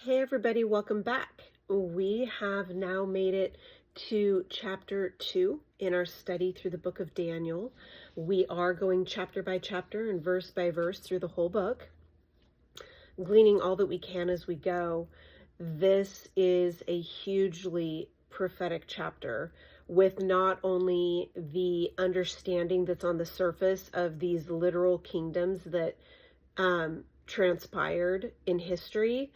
Hey everybody, welcome back. We have now made it to chapter 2 in our study through the book of Daniel. We are going chapter by chapter and verse by verse through the whole book, gleaning all that we can as we go. This is a hugely prophetic chapter with not only the understanding that's on the surface of these literal kingdoms that transpired in history,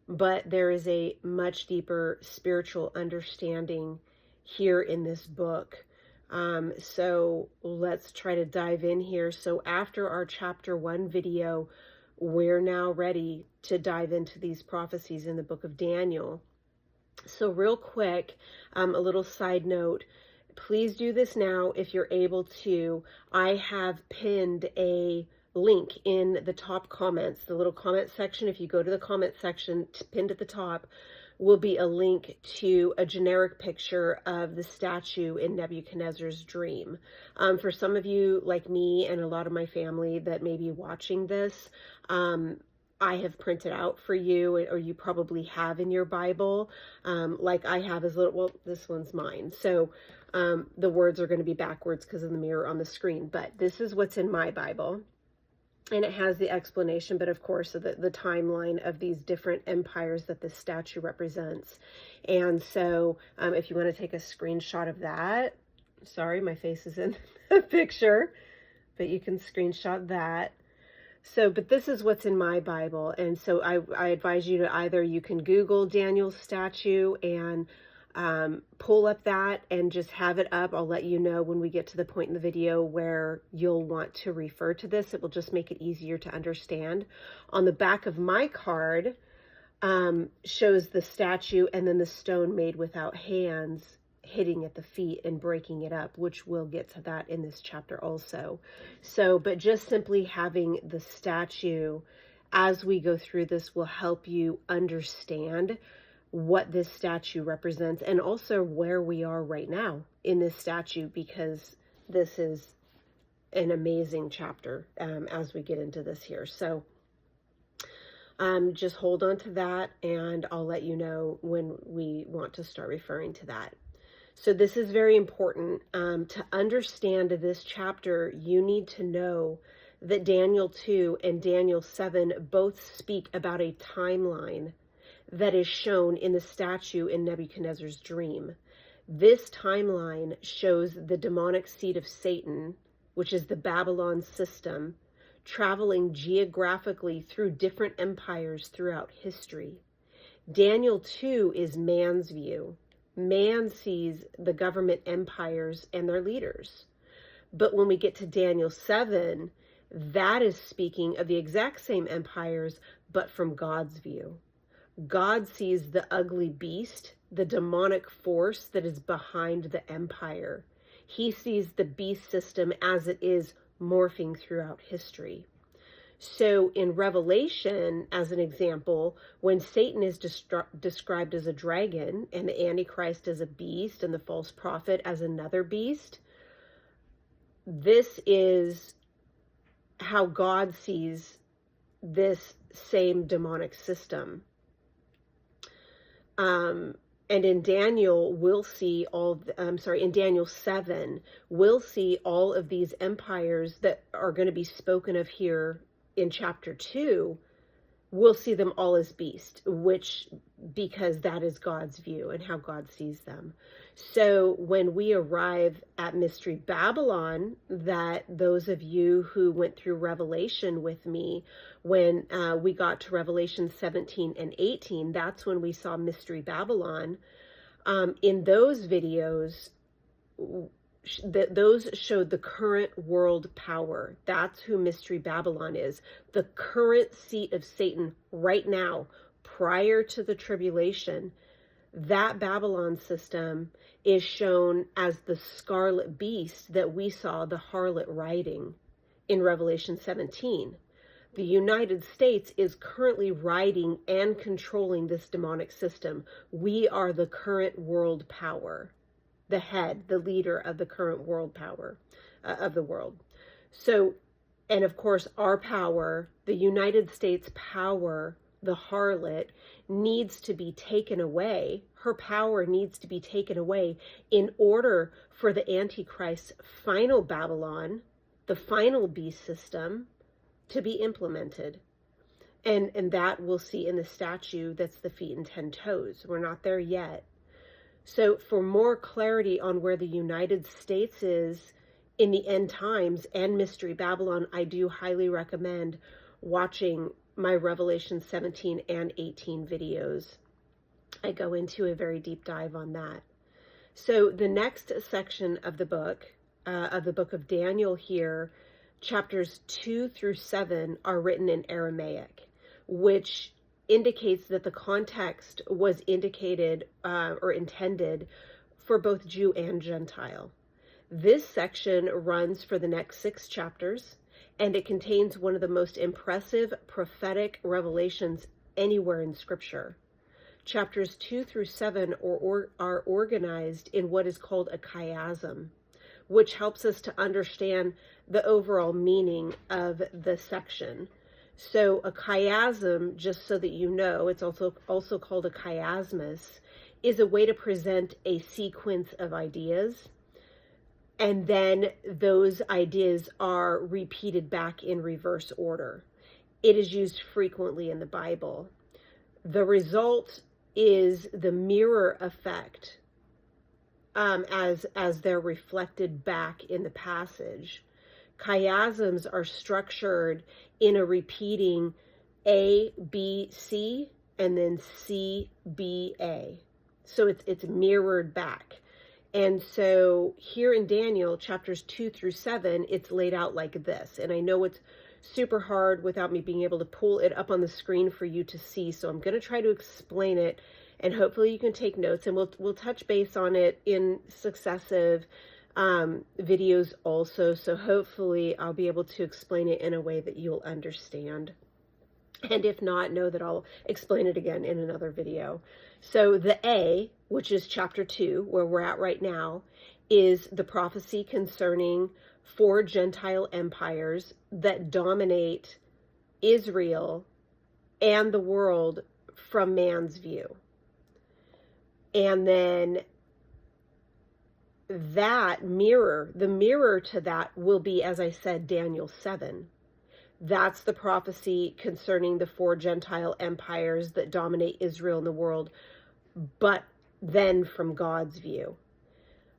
but there is a much deeper spiritual understanding here in this book. So let's try to dive in here. So after our chapter 1 video, we're now ready to dive into these prophecies in the book of Daniel. So real quick, a little side note, please do this now if you're able to. I have pinned a link in the top comments, the little comment section. If you go to the comment section, pinned at the top will be a link to a generic picture of the statue in Nebuchadnezzar's dream. For some of you like me and a lot of my family that may be watching this, I have printed out for you, or you probably have in your Bible, like I have as little, well, this one's mine. So the words are going to be backwards because of the mirror on the screen, but this is what's in my Bible. And it has the explanation, but of course, the timeline of these different empires that this statue represents. And so if you want to take a screenshot of that, sorry, my face is in the picture, but you can screenshot that. So, but this is what's in my Bible. And so I advise you to either, you can Google Daniel's statue and pull up that and just have it up. I'll let you know when we get to the point in the video where you'll want to refer to this. It will just make it easier to understand. On the back of my card shows the statue and then the stone made without hands hitting at the feet and breaking it up, which we'll get to that in this chapter also. So, but just simply having the statue as we go through this will help you understand what this statue represents and also where we are right now in this statue, because this is an amazing chapter as we get into this here. So just hold on to that and I'll let you know when we want to start referring to that. So this is very important. To understand this chapter, you need to know that Daniel 2 and Daniel 7 both speak about a timeline that is shown in the statue in Nebuchadnezzar's dream. This timeline shows the demonic seed of Satan, which is the Babylon system, traveling geographically through different empires throughout history. Daniel 2 is man's view. Man sees the government empires and their leaders. But when we get to Daniel 7, that is speaking of the exact same empires, but from God's view. God sees the ugly beast, the demonic force that is behind the empire. He sees the beast system as it is morphing throughout history. So in Revelation, as an example, when Satan is described as a dragon and the Antichrist as a beast and the false prophet as another beast, this is how God sees this same demonic system. And in Daniel, we'll see in Daniel 7, we'll see all of these empires that are going to be spoken of here in chapter 2. We'll see them all as beast, because that is God's view and how God sees them. So when we arrive at Mystery Babylon, that those of you who went through Revelation with me, when we got to Revelation 17 and 18, that's when we saw Mystery Babylon. In those videos, those showed the current world power. That's who Mystery Babylon is. The current seat of Satan right now, prior to the tribulation. That Babylon system is shown as the scarlet beast that we saw the harlot riding in Revelation 17. The United States is currently riding and controlling this demonic system. We are the current world power, the head, the leader of the current world power of the world. So, and of course, our power, the United States power the harlot, needs to be taken away. Her power needs to be taken away in order for the Antichrist's final Babylon, the final beast system, to be implemented. And that we'll see in the statue that's the feet and 10 toes. We're not there yet. So for more clarity on where the United States is in the end times and Mystery Babylon, I do highly recommend watching my Revelation 17 and 18 videos. I go into a very deep dive on that. So the next section of the book of Daniel here, chapters 2 through 7 are written in Aramaic, which indicates that the context was indicated or intended for both Jew and Gentile. This section runs for the next 6 chapters, and it contains one of the most impressive prophetic revelations anywhere in Scripture. Chapters 2 through 7 are organized in what is called a chiasm, which helps us to understand the overall meaning of the section. So a chiasm, just so that you know, it's also called a chiasmus, is a way to present a sequence of ideas, and then those ideas are repeated back in reverse order. It is used frequently in the Bible. The result is the mirror effect as they're reflected back in the passage. Chiasms are structured in a repeating A, B, C, and then C, B, A. So it's mirrored back. And so here in Daniel, chapters 2 through 7, it's laid out like this. And I know it's super hard without me being able to pull it up on the screen for you to see. So I'm going to try to explain it, and hopefully you can take notes, and we'll touch base on it in successive videos also. So hopefully I'll be able to explain it in a way that you'll understand. And if not, know that I'll explain it again in another video. So the A, which is chapter 2, where we're at right now, is the prophecy concerning 4 Gentile empires that dominate Israel and the world from man's view. And then that mirror, the mirror to that will be, as I said, Daniel 7. That's the prophecy concerning the 4 Gentile empires that dominate Israel and the world, but then from God's view.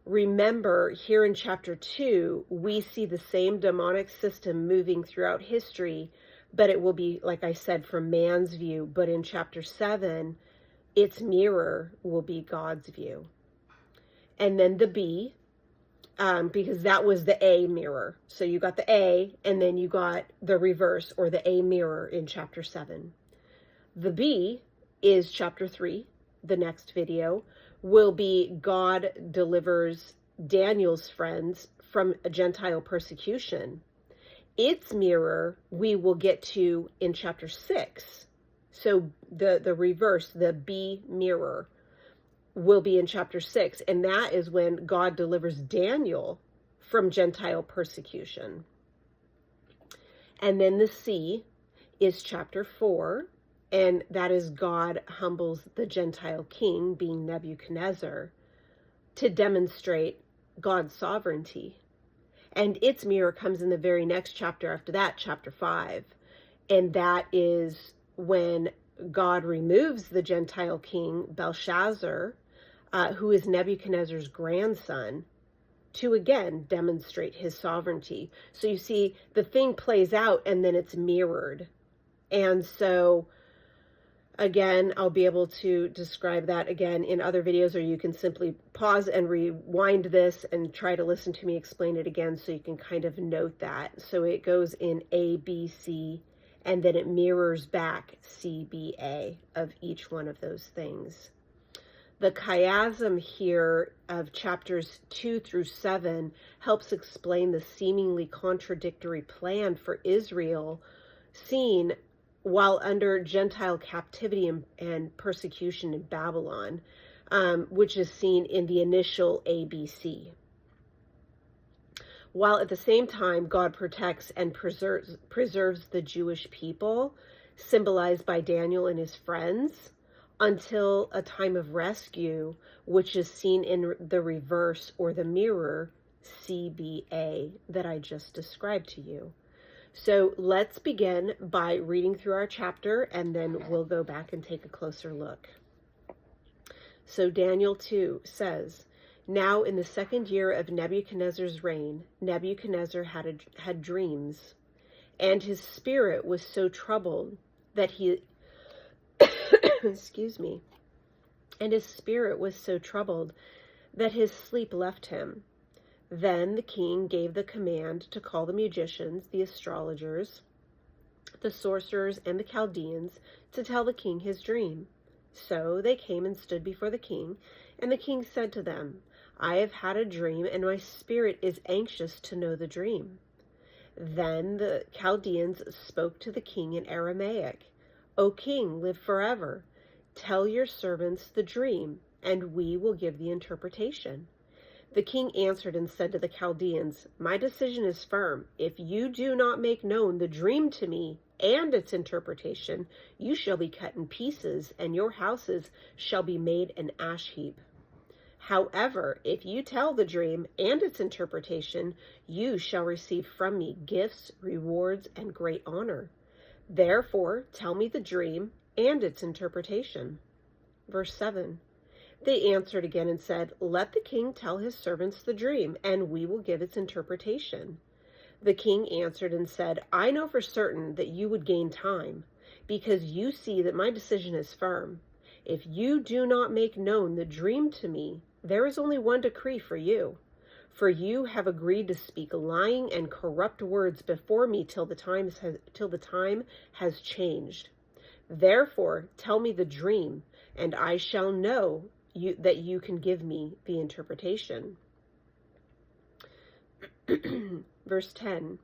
Remember, here in chapter 2, we see the same demonic system moving throughout history, but it will be, like I said, from man's view. But in chapter 7, its mirror will be God's view. And then the B, because that was the A mirror. So you got the A, and then you got the reverse, or the A mirror, in chapter 7. The B is chapter 3. The next video will be God delivers Daniel's friends from a Gentile persecution. Its mirror we will get to in chapter 6. So the reverse, the B mirror, will be in chapter 6, and that is when God delivers Daniel from Gentile persecution. And then the C is chapter 4, and that is God humbles the Gentile king, being Nebuchadnezzar, to demonstrate God's sovereignty. And its mirror comes in the very next chapter after that, chapter 5, and that is when God removes the Gentile king, Belshazzar, who is Nebuchadnezzar's grandson, to again demonstrate his sovereignty. So you see, the thing plays out and then it's mirrored. And so, again, I'll be able to describe that again in other videos, or you can simply pause and rewind this and try to listen to me explain it again so you can kind of note that. So it goes in A, B, C, and then it mirrors back C, B, A of each one of those things. The chiasm here of chapters 2 through 7 helps explain the seemingly contradictory plan for Israel seen while under Gentile captivity and persecution in Babylon, which is seen in the initial ABC. While at the same time God protects and preserves the Jewish people, symbolized by Daniel and his friends, until a time of rescue, which is seen in the reverse or the mirror, CBA, that I just described to you. So let's begin by reading through our chapter, and then we'll go back and take a closer look. So Daniel 2 says, "Now in the second year of Nebuchadnezzar's reign, Nebuchadnezzar had dreams, and his spirit was so troubled that he, excuse me, and his spirit was so troubled that his sleep left him. Then the king gave the command to call the magicians, the astrologers, the sorcerers, and the Chaldeans to tell the king his dream. So they came and stood before the king, and the king said to them, 'I have had a dream, and my spirit is anxious to know the dream.' Then the Chaldeans spoke to the king in Aramaic, 'O king, live forever. Tell your servants the dream, and we will give the interpretation.' The king answered and said to the Chaldeans, 'My decision is firm. If you do not make known the dream to me and its interpretation, you shall be cut in pieces, and your houses shall be made an ash heap. However, if you tell the dream and its interpretation, you shall receive from me gifts, rewards, and great honor. Therefore, tell me the dream and its interpretation.'" Verse 7. They answered again and said, "Let the king tell his servants the dream, and we will give its interpretation." The king answered and said, "I know for certain that you would gain time, because you see that my decision is firm. If you do not make known the dream to me, there is only one decree for you. For you have agreed to speak lying and corrupt words before me till the time has changed. Therefore, tell me the dream, and I shall know that you can give me the interpretation." Verse 10.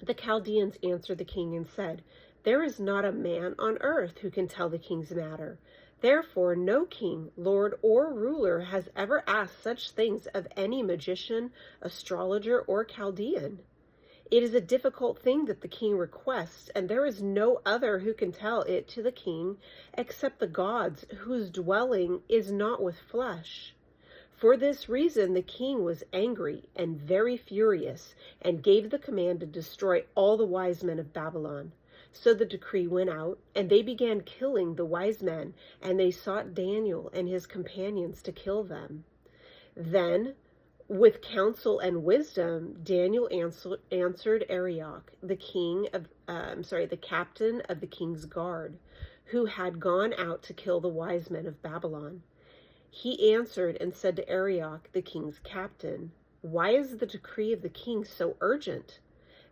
The Chaldeans answered the king and said, "There is not a man on earth who can tell the king's matter. Therefore, no king, lord, or ruler has ever asked such things of any magician, astrologer, or Chaldean. It is a difficult thing that the king requests, and there is no other who can tell it to the king except the gods, whose dwelling is not with flesh." For this reason the king was angry and very furious, and gave the command to destroy all the wise men of Babylon. So the decree went out, and they began killing the wise men, and they sought Daniel and his companions to kill them. Then, with counsel and wisdom, Daniel answered Arioch, the captain of the king's guard, who had gone out to kill the wise men of Babylon. He answered and said to Arioch, the king's captain, "Why is the decree of the king so urgent?"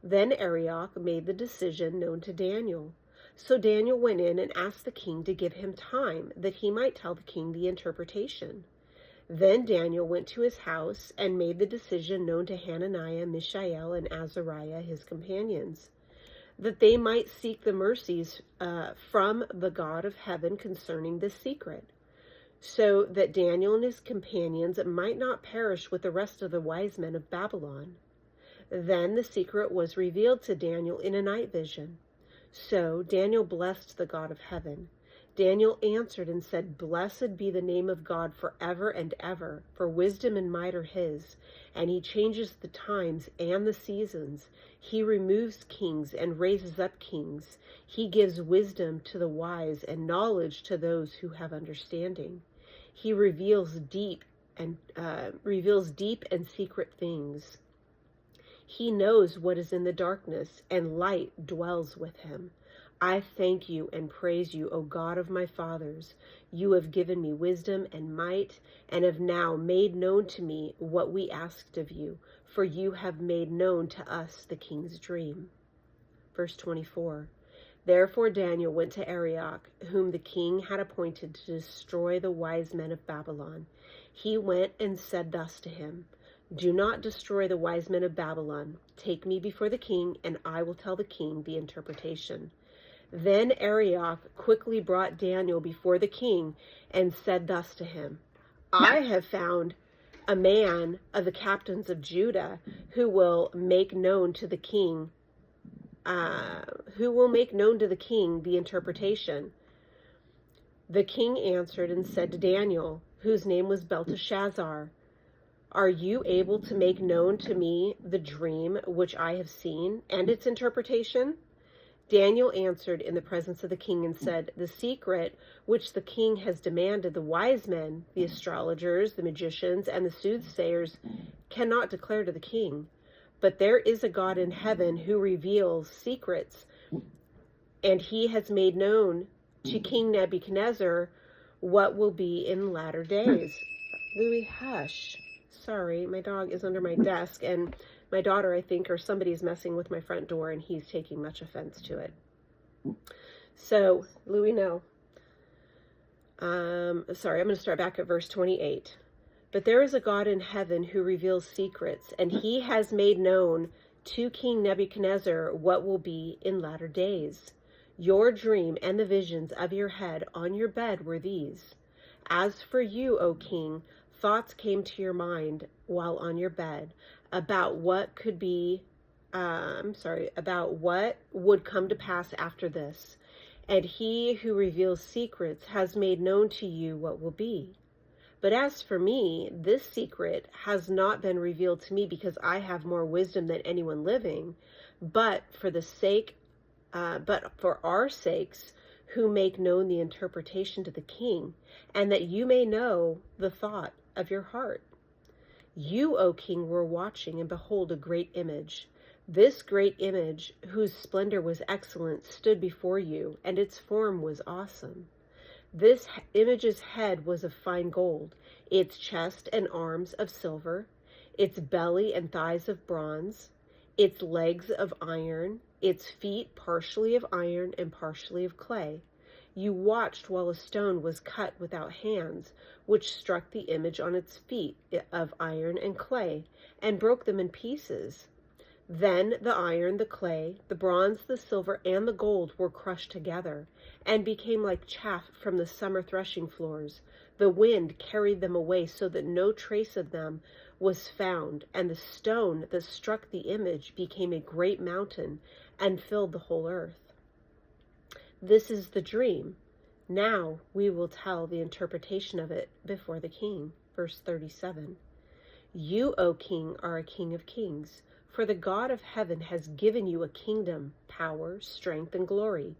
Then Arioch made the decision known to Daniel. So Daniel went in and asked the king to give him time, that he might tell the king the interpretation. Then Daniel went to his house and made the decision known to Hananiah, Mishael, and Azariah, his companions, that they might seek the mercies from the God of heaven concerning this secret, so that Daniel and his companions might not perish with the rest of the wise men of Babylon. Then the secret was revealed to Daniel in a night vision. So Daniel blessed the God of heaven. Daniel answered and said, "Blessed be the name of God forever and ever, for wisdom and might are his, and he changes the times and the seasons. He removes kings and raises up kings. He gives wisdom to the wise and knowledge to those who have understanding. He reveals deep and secret things. He knows what is in the darkness, and light dwells with him. I thank you and praise you, O God of my fathers. You have given me wisdom and might, and have now made known to me what we asked of you, for you have made known to us the king's dream." Verse 24. Therefore Daniel went to Arioch, whom the king had appointed to destroy the wise men of Babylon. He went and said thus to him, "Do not destroy the wise men of Babylon. Take me before the king, and I will tell the king the interpretation." Then Arioch quickly brought Daniel before the king and said thus to him, "I have found a man of the captains of Judah who will make known to the king Who will make known to the king the interpretation? The king answered and said to Daniel, whose name was Belteshazzar, are you able to make known to me the dream which I have seen and its interpretation? Daniel answered in the presence of the king and said, the secret which the king has demanded, the wise men, the astrologers, the magicians, and the soothsayers cannot declare to the king. But there is a God in heaven who reveals secrets, and he has made known to King Nebuchadnezzar what will be in latter days. Louis, hush. Sorry, my dog is under my desk, and my daughter, I think, or somebody's messing with my front door, and he's taking much offense to it. So, Louis, no. Sorry, I'm going to start back at verse 28. But there is a God in heaven who reveals secrets, and he has made known to King Nebuchadnezzar what will be in latter days. Your dream and the visions of your head on your bed were these. As for you, O king, thoughts came to your mind while on your bed about what could be, about what would come to pass after this. And he who reveals secrets has made known to you what will be. But as for me, this secret has not been revealed to me because I have more wisdom than anyone living, but for our sakes who make known the interpretation to the king, and that you may know the thought of your heart. You, O king, were watching, and behold, a great image. This great image, whose splendor was excellent, stood before you, and its form was awesome. This image's head was of fine gold, its chest and arms of silver, its belly and thighs of bronze, its legs of iron, its feet partially of iron and partially of clay. You watched while a stone was cut without hands, which struck the image on its feet of iron and clay, and broke them in pieces. Then the iron, the clay, the bronze, the silver, and the gold were crushed together, and became like chaff from the summer threshing floors. The wind carried them away so that no trace of them was found, and the stone that struck the image became a great mountain and filled the whole earth. This is the dream. Now we will tell the interpretation of it before the king. Verse 37. You, O king, are a king of kings, for the God of heaven has given you a kingdom, power, strength, and glory.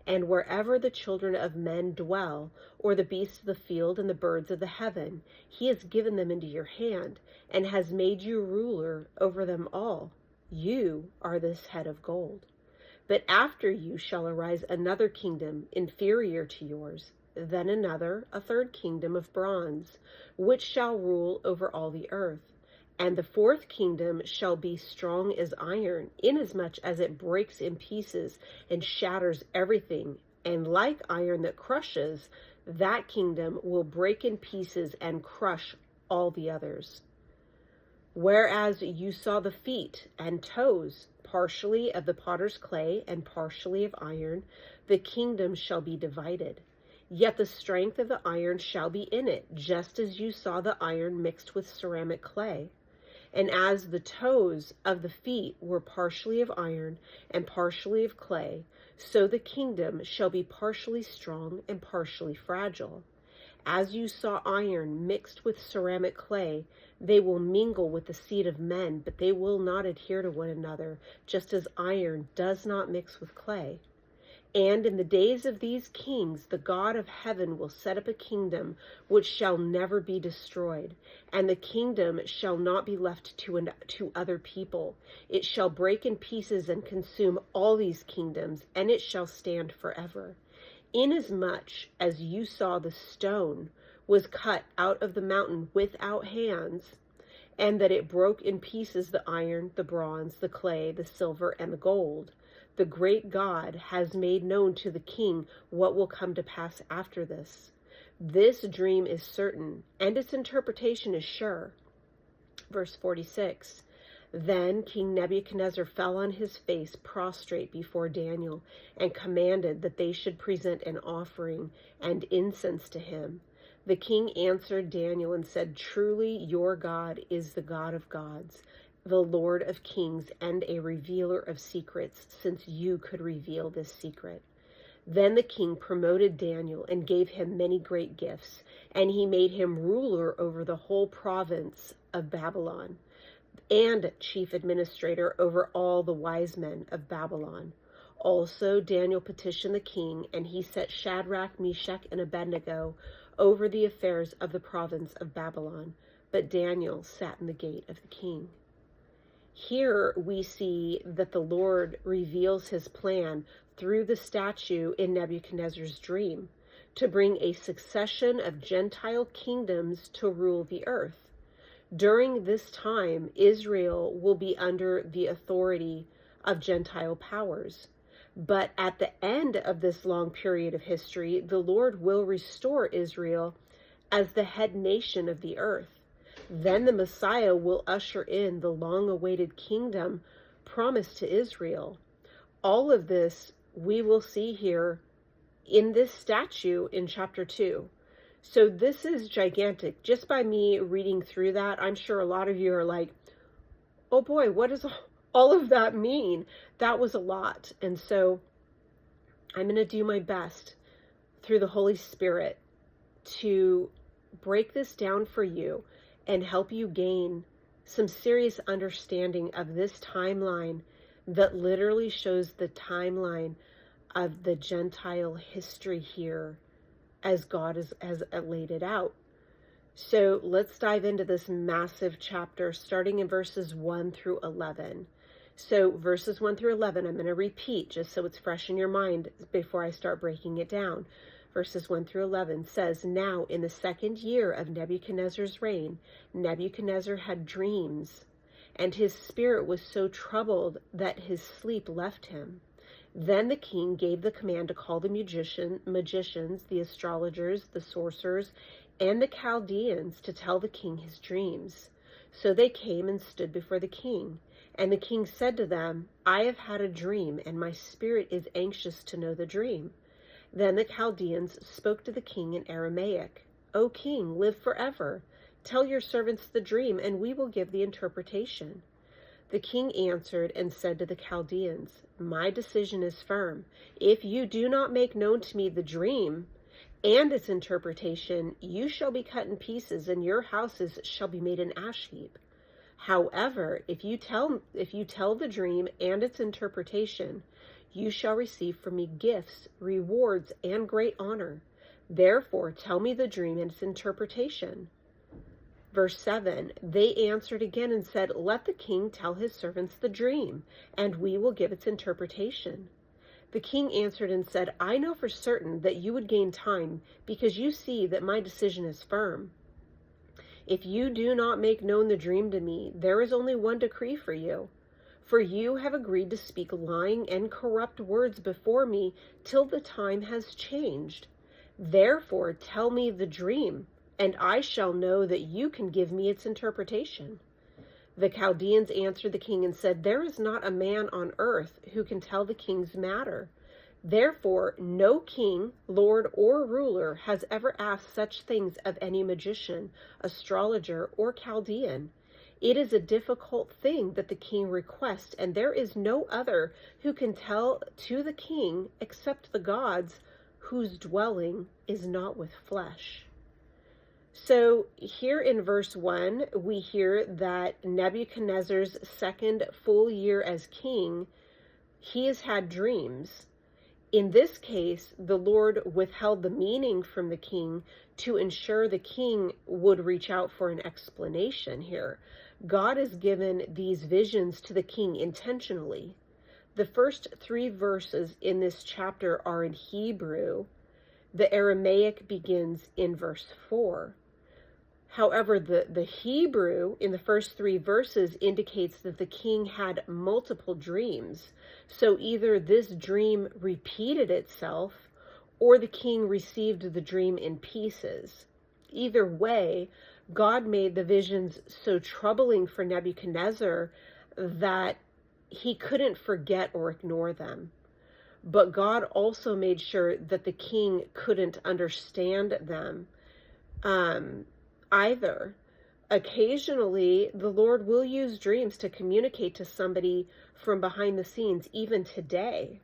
And wherever the children of men dwell, or the beasts of the field and the birds of the heaven, he has given them into your hand, and has made you ruler over them all. You are this head of gold. But after you shall arise another kingdom inferior to yours, then another, a third kingdom of bronze, which shall rule over all the earth. And the fourth kingdom shall be strong as iron, inasmuch as it breaks in pieces and shatters everything. And like iron that crushes, that kingdom will break in pieces and crush all the others. Whereas you saw the feet and toes, partially of the potter's clay and partially of iron, the kingdom shall be divided. Yet the strength of the iron shall be in it, just as you saw the iron mixed with ceramic clay. And as the toes of the feet were partially of iron and partially of clay, so the kingdom shall be partially strong and partially fragile. As you saw iron mixed with ceramic clay, they will mingle with the seed of men, but they will not adhere to one another, just as iron does not mix with clay. And in the days of these kings, the God of heaven will set up a kingdom which shall never be destroyed, and the kingdom shall not be left to other people. It shall break in pieces and consume all these kingdoms, and it shall stand forever. Inasmuch as you saw the stone was cut out of the mountain without hands, and that it broke in pieces the iron, the bronze, the clay, the silver, and the gold, the great God has made known to the king what will come to pass after this. This dream is certain, and its interpretation is sure. Verse 46. Then King Nebuchadnezzar fell on his face prostrate before Daniel, and commanded that they should present an offering and incense to him. The king answered Daniel and said, Truly your God is the God of gods, the Lord of Kings and a revealer of secrets, since you could reveal this secret." Then the king promoted Daniel and gave him many great gifts, and he made him ruler over the whole province of Babylon, and chief administrator over all the wise men of Babylon. Also Daniel petitioned the king, and he set Shadrach, Meshach, and Abednego over the affairs of the province of Babylon. But Daniel sat in the gate of the king. Here we see that the Lord reveals his plan through the statue in Nebuchadnezzar's dream to bring a succession of Gentile kingdoms to rule the earth. During this time, Israel will be under the authority of Gentile powers. But at the end of this long period of history, the Lord will restore Israel as the head nation of the earth. Then the Messiah will usher in the long-awaited kingdom promised to Israel. All of this we will see here in this statue in chapter 2. So this is gigantic. Just by me reading through that, I'm sure a lot of you are like, oh boy, what does all of that mean? That was a lot. And so I'm going to do my best through the Holy Spirit to break this down for you and help you gain some serious understanding of this timeline that literally shows the timeline of the Gentile history here as God has laid it out. So let's dive into this massive chapter, starting in verses 1 through 11. So verses 1 through 11, I'm going to repeat just so it's fresh in your mind before I start breaking it down. Verses 1 through 11 says, "Now in the 2nd year of Nebuchadnezzar's reign, Nebuchadnezzar had dreams, and his spirit was so troubled that his sleep left him. Then the king gave the command to call the magicians, the astrologers, the sorcerers, and the Chaldeans to tell the king his dreams. So they came and stood before the king. And the king said to them, 'I have had a dream, and my spirit is anxious to know the dream.' Then the Chaldeans spoke to the king in Aramaic. 'O king, live forever. Tell your servants the dream, and we will give the interpretation.' The king answered and said to the Chaldeans, 'My decision is firm. If you do not make known to me the dream and its interpretation, you shall be cut in pieces, and your houses shall be made an ash heap. However, if you tell the dream and its interpretation, you shall receive from me gifts, rewards, and great honor. Therefore, tell me the dream and its interpretation.' Verse 7, they answered again and said, 'Let the king tell his servants the dream, and we will give its interpretation.' The king answered and said, 'I know for certain that you would gain time, because you see that my decision is firm. If you do not make known the dream to me, there is only one decree for you. For you have agreed to speak lying and corrupt words before me till the time has changed. Therefore, tell me the dream, and I shall know that you can give me its interpretation.' The Chaldeans answered the king and said, 'There is not a man on earth who can tell the king's matter. Therefore, no king, lord, or ruler has ever asked such things of any magician, astrologer, or Chaldean. It is a difficult thing that the king requests, and there is no other who can tell to the king except the gods, whose dwelling is not with flesh.'" So here in verse 1, we hear that Nebuchadnezzar's 2nd full year as king, he has had dreams. In this case, the Lord withheld the meaning from the king to ensure the king would reach out for an explanation here. God has given these visions to the king intentionally. The first 3 verses in this chapter are in Hebrew. The Aramaic begins in verse 4. However, the Hebrew in the first 3 verses indicates that the king had multiple dreams. So either this dream repeated itself, or the king received the dream in pieces. Either way, God made the visions so troubling for Nebuchadnezzar that he couldn't forget or ignore them. But God also made sure that the king couldn't understand them either. occasionally the Lord will use dreams to communicate to somebody from behind the scenes, even today.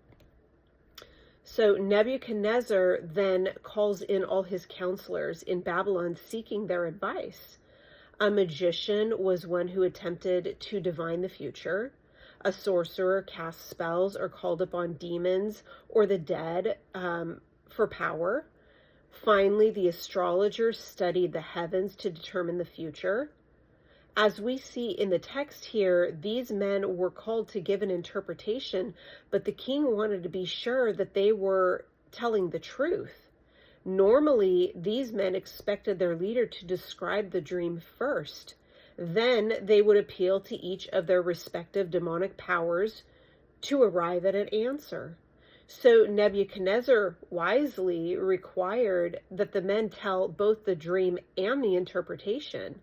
So Nebuchadnezzar then calls in all his counselors in Babylon seeking their advice. A magician was one who attempted to divine the future. A sorcerer cast spells or called upon demons or the dead for power. Finally, the astrologers studied the heavens to determine the future. As we see in the text here, these men were called to give an interpretation, but the king wanted to be sure that they were telling the truth. Normally, these men expected their leader to describe the dream first. Then they would appeal to each of their respective demonic powers to arrive at an answer. So Nebuchadnezzar wisely required that the men tell both the dream and the interpretation.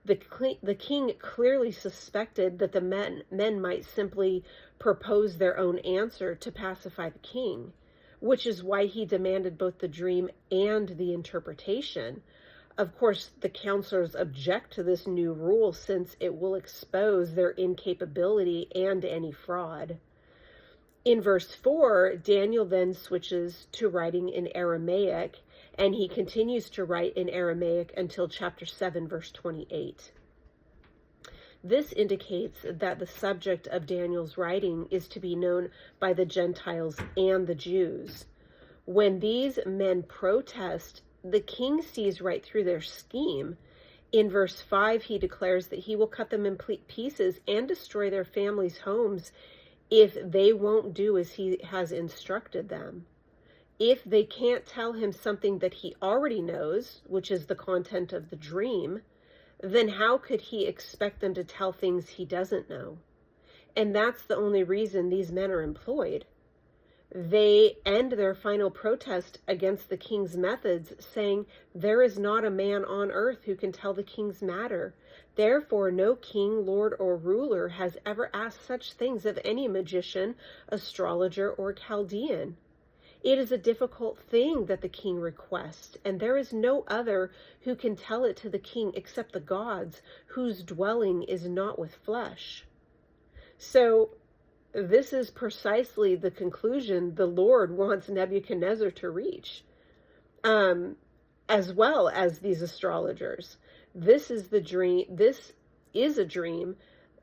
The king clearly suspected that the men might simply propose their own answer to pacify the king, which is why he demanded both the dream and the interpretation. Of course, the counselors object to this new rule since it will expose their incapability and any fraud. In verse 4, Daniel then switches to writing in Aramaic, and he continues to write in Aramaic until chapter 7, verse 28. This indicates that the subject of Daniel's writing is to be known by the Gentiles and the Jews. When these men protest, the king sees right through their scheme. In verse 5, he declares that he will cut them in pieces and destroy their families' homes if they won't do as he has instructed them. If they can't tell him something that he already knows, which is the content of the dream, then how could he expect them to tell things he doesn't know? And that's the only reason these men are employed. They end their final protest against the king's methods, saying, "There is not a man on earth who can tell the king's matter. Therefore, no king, lord, or ruler has ever asked such things of any magician, astrologer, or Chaldean. It is a difficult thing that the king requests, and there is no other who can tell it to the king except the gods, whose dwelling is not with flesh." So this is precisely the conclusion the Lord wants Nebuchadnezzar to reach, as well as these astrologers. This is the dream. This is a dream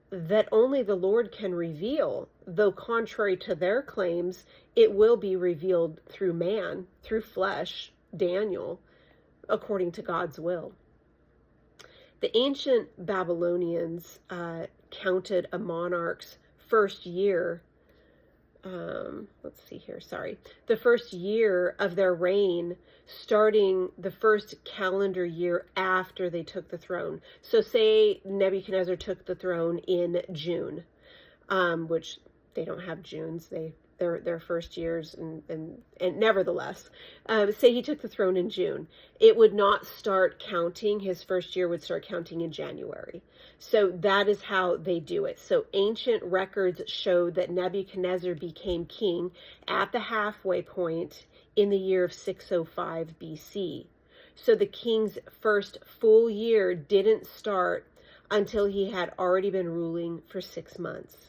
that only the Lord can reveal, though contrary to their claims, it will be revealed through man, through flesh, Daniel, according to God's will. The ancient Babylonians counted a monarch's first year, the first year of their reign starting the first calendar year after they took the throne. So say Nebuchadnezzar took the throne in June, which they don't have Junes, their first years, and nevertheless, say he took the throne in June, it would not start counting, his first year would start counting in January. So that is how they do it. So ancient records show that Nebuchadnezzar became king at the halfway point in the year of 605 BC. So the king's first full year didn't start until he had already been ruling for 6 months.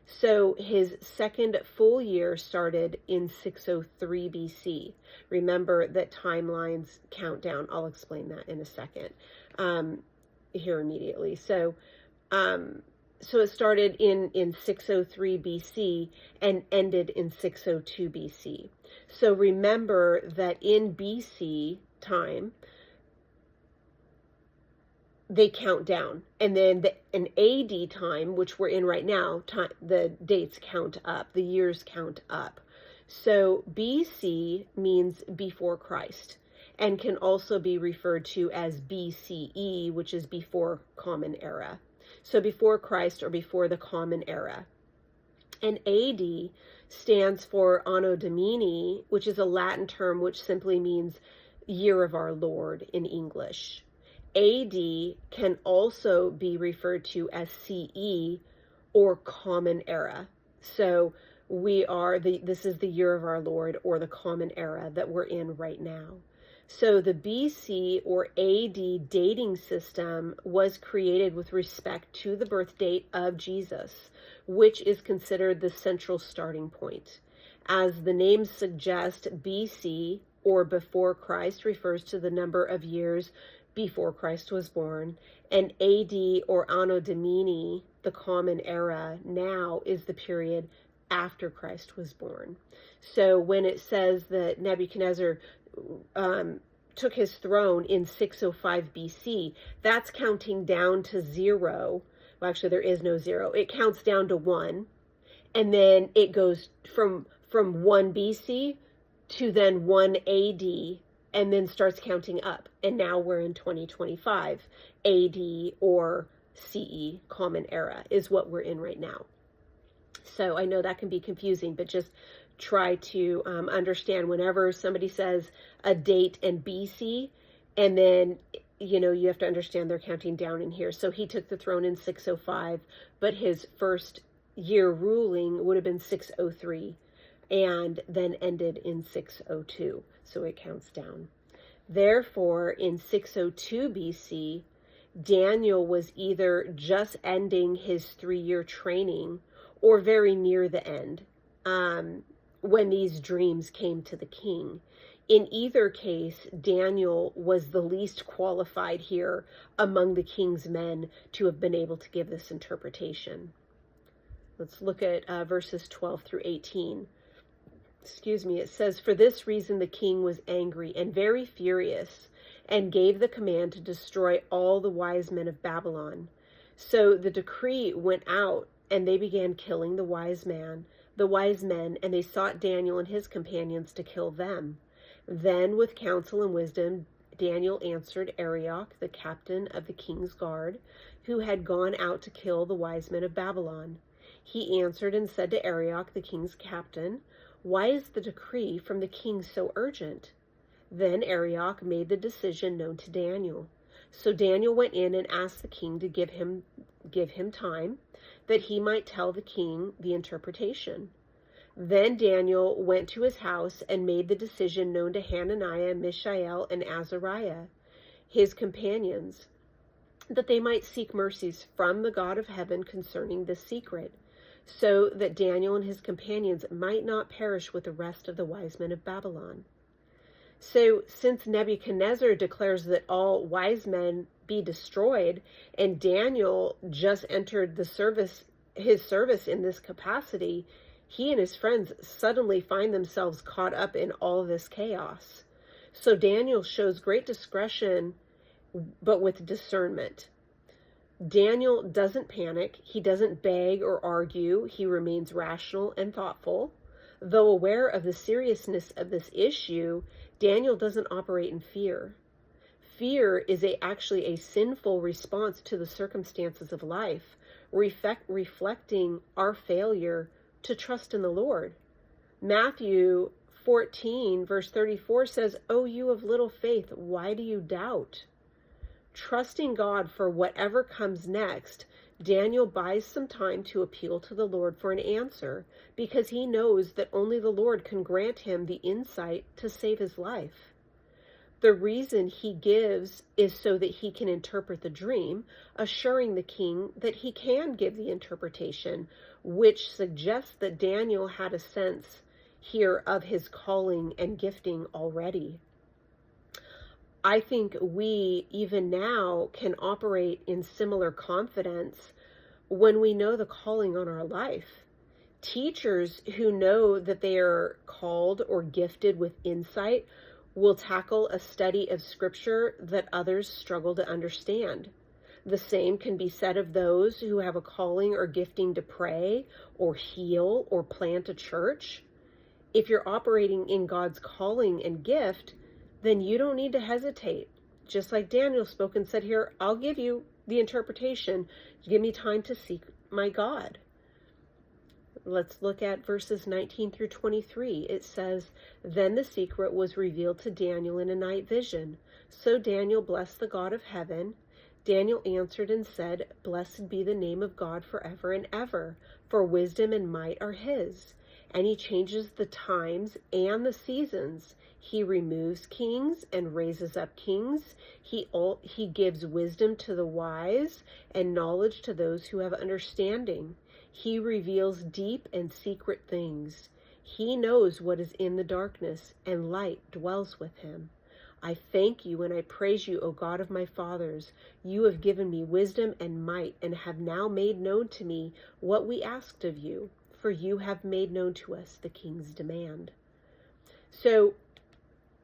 So his second full year started in 603 BC. Remember that timelines count down. I'll explain that in a second, here immediately. So it started in 603 BC and ended in 602 BC. So remember that in BC time, they count down, and then in AD time, which we're in right now, the dates count up, the years count up. So BC means before Christ, and can also be referred to as BCE, which is before Common Era. So before Christ or before the Common Era. And AD stands for Anno Domini, which is a Latin term which simply means Year of Our Lord in English. AD can also be referred to as CE or Common Era. So this is the Year of Our Lord, or the Common Era that we're in right now. So the BC or AD dating system was created with respect to the birth date of Jesus, which is considered the central starting point. As the name suggests, BC or before Christ refers to the number of years before Christ was born, and AD or Anno Domini, the common era, now is the period after Christ was born. So when it says that Nebuchadnezzar took his throne in 605 BC, that's counting down to 0. Well, actually, there is no 0. It counts down to 1, and then it goes from 1 BC to then 1 AD, and then starts counting up. And now we're in 2025. AD or CE, Common Era, is what we're in right now. So I know that can be confusing, but just try to understand whenever somebody says a date and BC, and then, you have to understand they're counting down in here. So he took the throne in 605, but his first year ruling would have been 603, and then ended in 602. So it counts down. Therefore, in 602 BC, Daniel was either just ending his 3-year training or very near the end when these dreams came to the king. In either case, Daniel was the least qualified here among the king's men to have been able to give this interpretation. Let's look at verses 12 through 18. It says, "For this reason the king was angry and very furious, and gave the command to destroy all the wise men of Babylon. So the decree went out, and they began killing the wise men, and they sought Daniel and his companions to kill them. Then, with counsel and wisdom, Daniel answered Arioch, the captain of the king's guard, who had gone out to kill the wise men of Babylon. He answered and said to Arioch, the king's captain, 'Why is the decree from the king so urgent?' Then Arioch made the decision known to Daniel. So Daniel went in and asked the king to give him time, that he might tell the king the interpretation. Then Daniel went to his house and made the decision known to Hananiah, Mishael, and Azariah, his companions, that they might seek mercies from the God of heaven concerning this secret, so that Daniel and his companions might not perish with the rest of the wise men of Babylon. So since Nebuchadnezzar declares that all wise men be destroyed, and Daniel just entered his service in this capacity, he and his friends suddenly find themselves caught up in all this chaos. So Daniel shows great discretion, but with discernment. Daniel doesn't panic. He doesn't beg or argue. He remains rational and thoughtful. Though aware of the seriousness of this issue, Daniel doesn't operate in fear. Fear is actually a sinful response to the circumstances of life, reflecting our failure to trust in the Lord. Matthew 14, verse 34 says, "O you of little faith, why do you doubt?" Trusting God for whatever comes next, Daniel buys some time to appeal to the Lord for an answer, because he knows that only the Lord can grant him the insight to save his life. The reason he gives is so that he can interpret the dream, assuring the king that he can give the interpretation, which suggests that Daniel had a sense here of his calling and gifting already. I think we, even now, can operate in similar confidence when we know the calling on our life. Teachers who know that they are called or gifted with insight will tackle a study of Scripture that others struggle to understand. The same can be said of those who have a calling or gifting to pray or heal or plant a church. If you're operating in God's calling and gift, then you don't need to hesitate. Just like Daniel spoke and said here, "I'll give you the interpretation. Give me time to seek my God." Let's look at verses 19 through 23. It says, "Then the secret was revealed to Daniel in a night vision. So Daniel blessed the God of heaven. Daniel answered and said, 'Blessed be the name of God forever and ever, for wisdom and might are his. and he changes the times and the seasons. He removes kings and raises up kings. He gives wisdom to the wise and knowledge to those who have understanding. He reveals deep and secret things. He knows what is in the darkness, and light dwells with him. I thank you and I praise you, O God of my fathers. You have given me wisdom and might, and have now made known to me what we asked of you, for you have made known to us the king's demand. So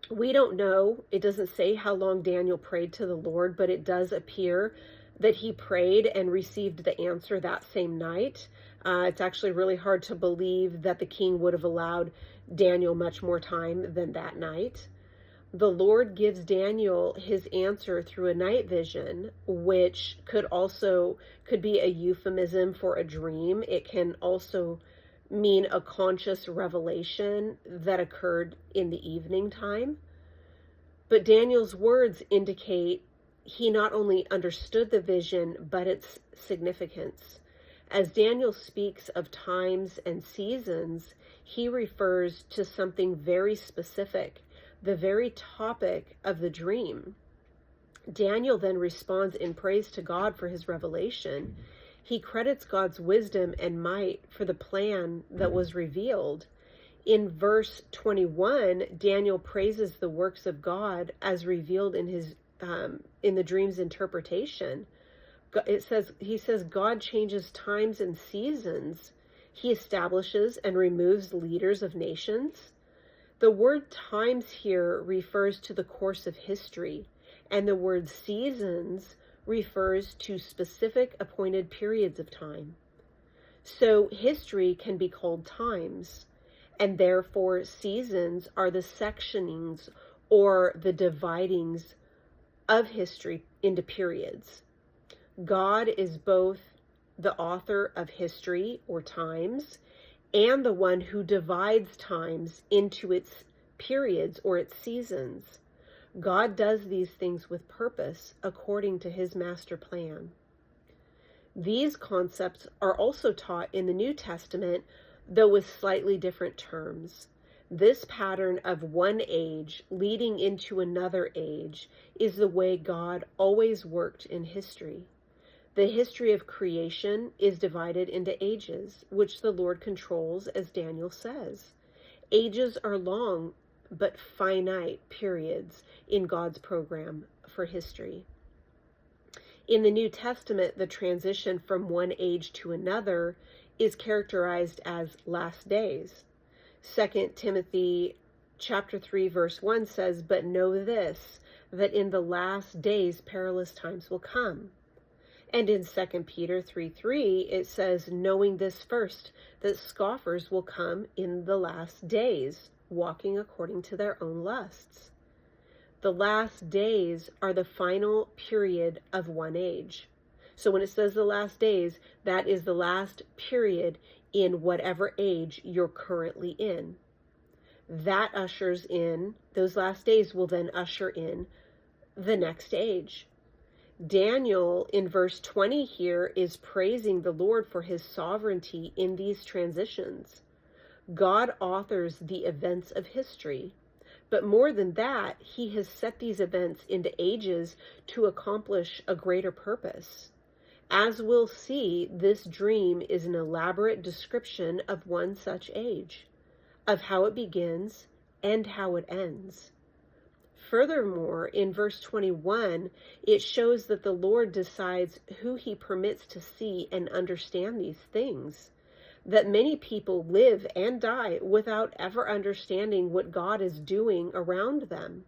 we don't know, it doesn't say how long Daniel prayed to the Lord, but it does appear that he prayed and received the answer that same night. It's actually really hard to believe that the king would have allowed Daniel much more time than that night. The Lord gives Daniel his answer through a night vision, which could be a euphemism for a dream. It can also mean a conscious revelation that occurred in the evening time. But Daniel's words indicate he not only understood the vision, but its significance. As Daniel speaks of times and seasons, he refers to something very specific, the very topic of the dream. Daniel then responds in praise to God for his revelation. He credits God's wisdom and might for the plan that was revealed. In verse 21, Daniel praises the works of God as revealed in the dream's interpretation. He says God changes times and seasons. He establishes and removes leaders of nations. The word times here refers to the course of history, and the word seasons refers to specific appointed periods of time. So history can be called times, and therefore seasons are the sectionings or the dividings of history into periods. God is both the author of history or times and the one who divides times into its periods or its seasons. God does these things with purpose according to his master plan. These concepts are also taught in the New Testament, though with slightly different terms. This pattern of one age leading into another age is the way God always worked in history. The history of creation is divided into ages, which the Lord controls, as Daniel says. Ages are long but finite periods in God's program for history. In the New Testament, the transition from one age to another is characterized as last days. 2 Timothy chapter 3 verse 1 says, "But know this, that in the last days perilous times will come." And in 2 Peter 3:3 it says, "Knowing this first, that scoffers will come in the last days, walking according to their own lusts." The last days are the final period of one age. So when it says the last days, that is the last period in whatever age you're currently in. That ushers in, those last days will then usher in the next age. Daniel in verse 20 here is praising the Lord for his sovereignty in these transitions. God authors the events of history, but more than that, he has set these events into ages to accomplish a greater purpose. As we'll see, this dream is an elaborate description of one such age, of how it begins and how it ends. Furthermore, in verse 21, it shows that the Lord decides who he permits to see and understand these things, that many people live and die without ever understanding what God is doing around them.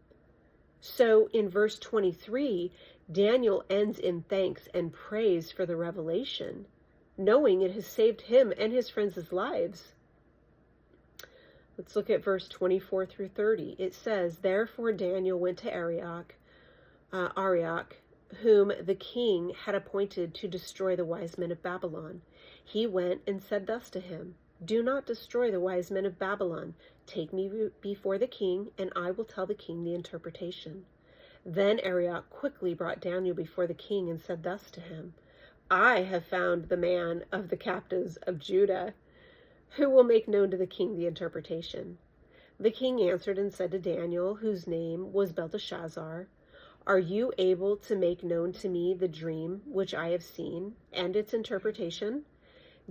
So in verse 23, Daniel ends in thanks and praise for the revelation, knowing it has saved him and his friends' lives. Let's look at verse 24 through 30. It says, "Therefore Daniel went to Arioch, whom the king had appointed to destroy the wise men of Babylon. He went and said thus to him, 'Do not destroy the wise men of Babylon. Take me before the king, and I will tell the king the interpretation.' Then Arioch quickly brought Daniel before the king and said thus to him, 'I have found the man of the captives of Judah.'" Who will make known to the king the interpretation? The king answered and said to Daniel, whose name was Belteshazzar, Are you able to make known to me the dream which I have seen, and its interpretation?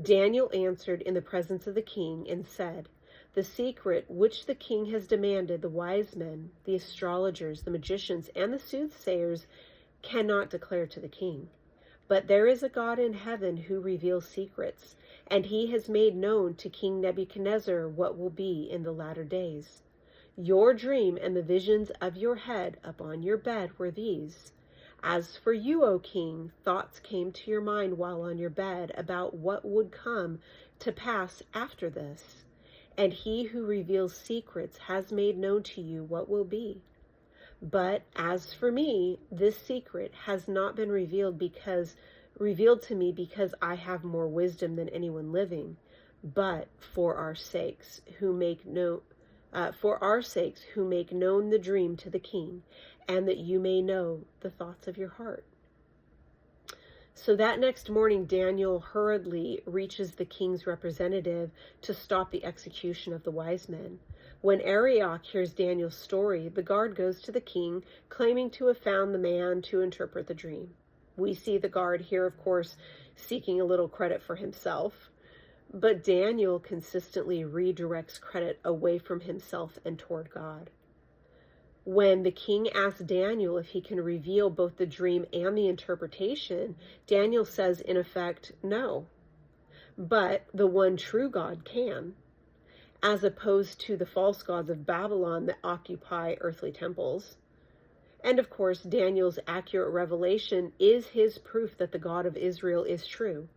Daniel answered in the presence of the king and said, The secret which the king has demanded, the wise men, the astrologers, the magicians, and the soothsayers cannot declare to the king. But there is a God in heaven who reveals secrets, and he has made known to King Nebuchadnezzar what will be in the latter days. Your dream and the visions of your head upon your bed were these. As for you, O king, thoughts came to your mind while on your bed about what would come to pass after this. And he who reveals secrets has made known to you what will be. But as for me, this secret has not been revealed to me because I have more wisdom than anyone living, but for our sakes who make known the dream to the king, and that you may know the thoughts of your heart. So that next morning, Daniel hurriedly reaches the king's representative to stop the execution of the wise men. When Arioch hears Daniel's story, the guard goes to the king, claiming to have found the man to interpret the dream. We see the guard here, of course, seeking a little credit for himself, but Daniel consistently redirects credit away from himself and toward God. When the king asks Daniel if he can reveal both the dream and the interpretation, Daniel says, in effect, no. But the one true God can, as opposed to the false gods of Babylon that occupy earthly temples. And of course, Daniel's accurate revelation is his proof that the God of Israel is true.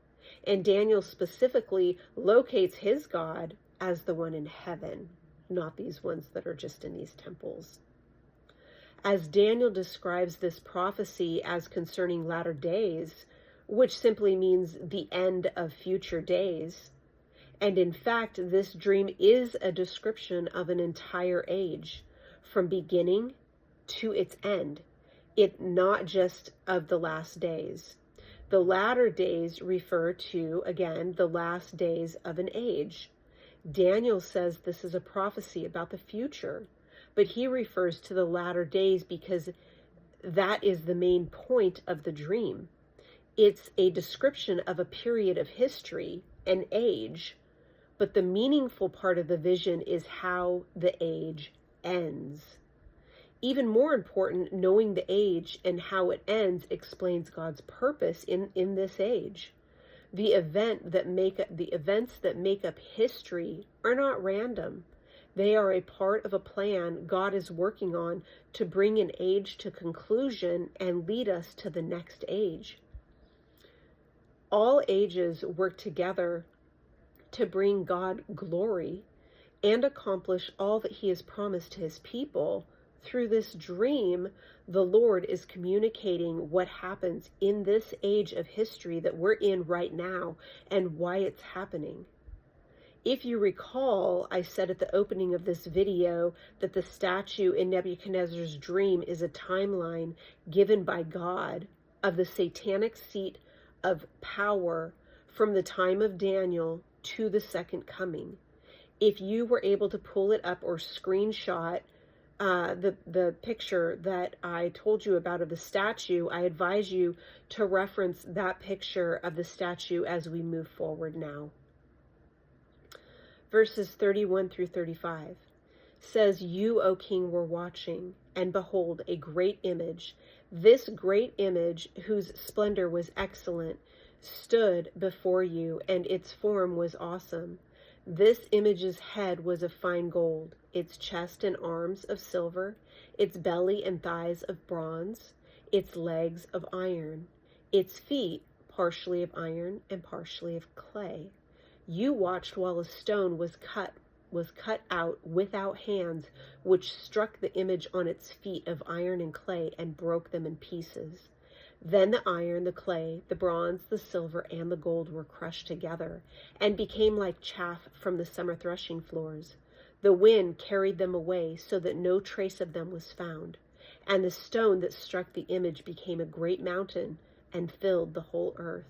And Daniel specifically locates his God as the one in heaven, not these ones that are just in these temples. As Daniel describes this prophecy as concerning latter days, which simply means the end of future days, and in fact, this dream is a description of an entire age, from beginning to its end. It not just of the last days. The latter days refer to, again, the last days of an age. Daniel says this is a prophecy about the future, but he refers to the latter days because that is the main point of the dream. It's a description of a period of history, an age, but the meaningful part of the vision is how the age ends. Even more important, knowing the age and how it ends explains God's purpose in this age. The events that make up history are not random. They are a part of a plan God is working on to bring an age to conclusion and lead us to the next age. All ages work together to bring God glory and accomplish all that he has promised to his people. Through this dream, the Lord is communicating what happens in this age of history that we're in right now and why it's happening. If you recall, I said at the opening of this video that the statue in Nebuchadnezzar's dream is a timeline given by God of the satanic seat of power from the time of Daniel to the second coming. If you were able to pull it up or screenshot the picture that I told you about of the statue, I advise you to reference that picture of the statue as we move forward now. Verses 31 through 35 says, You, O king, were watching, and behold, a great image. This great image, whose splendor was excellent, stood before you, and its form was awesome. This image's head was of fine gold, its chest and arms of silver, its belly and thighs of bronze, its legs of iron, its feet partially of iron and partially of clay. You watched while a stone was cut out without hands, which struck the image on its feet of iron and clay and broke them in pieces. Then the iron, the clay, the bronze, the silver, and the gold were crushed together and became like chaff from the summer threshing floors. The wind carried them away so that no trace of them was found. And the stone that struck the image became a great mountain and filled the whole earth.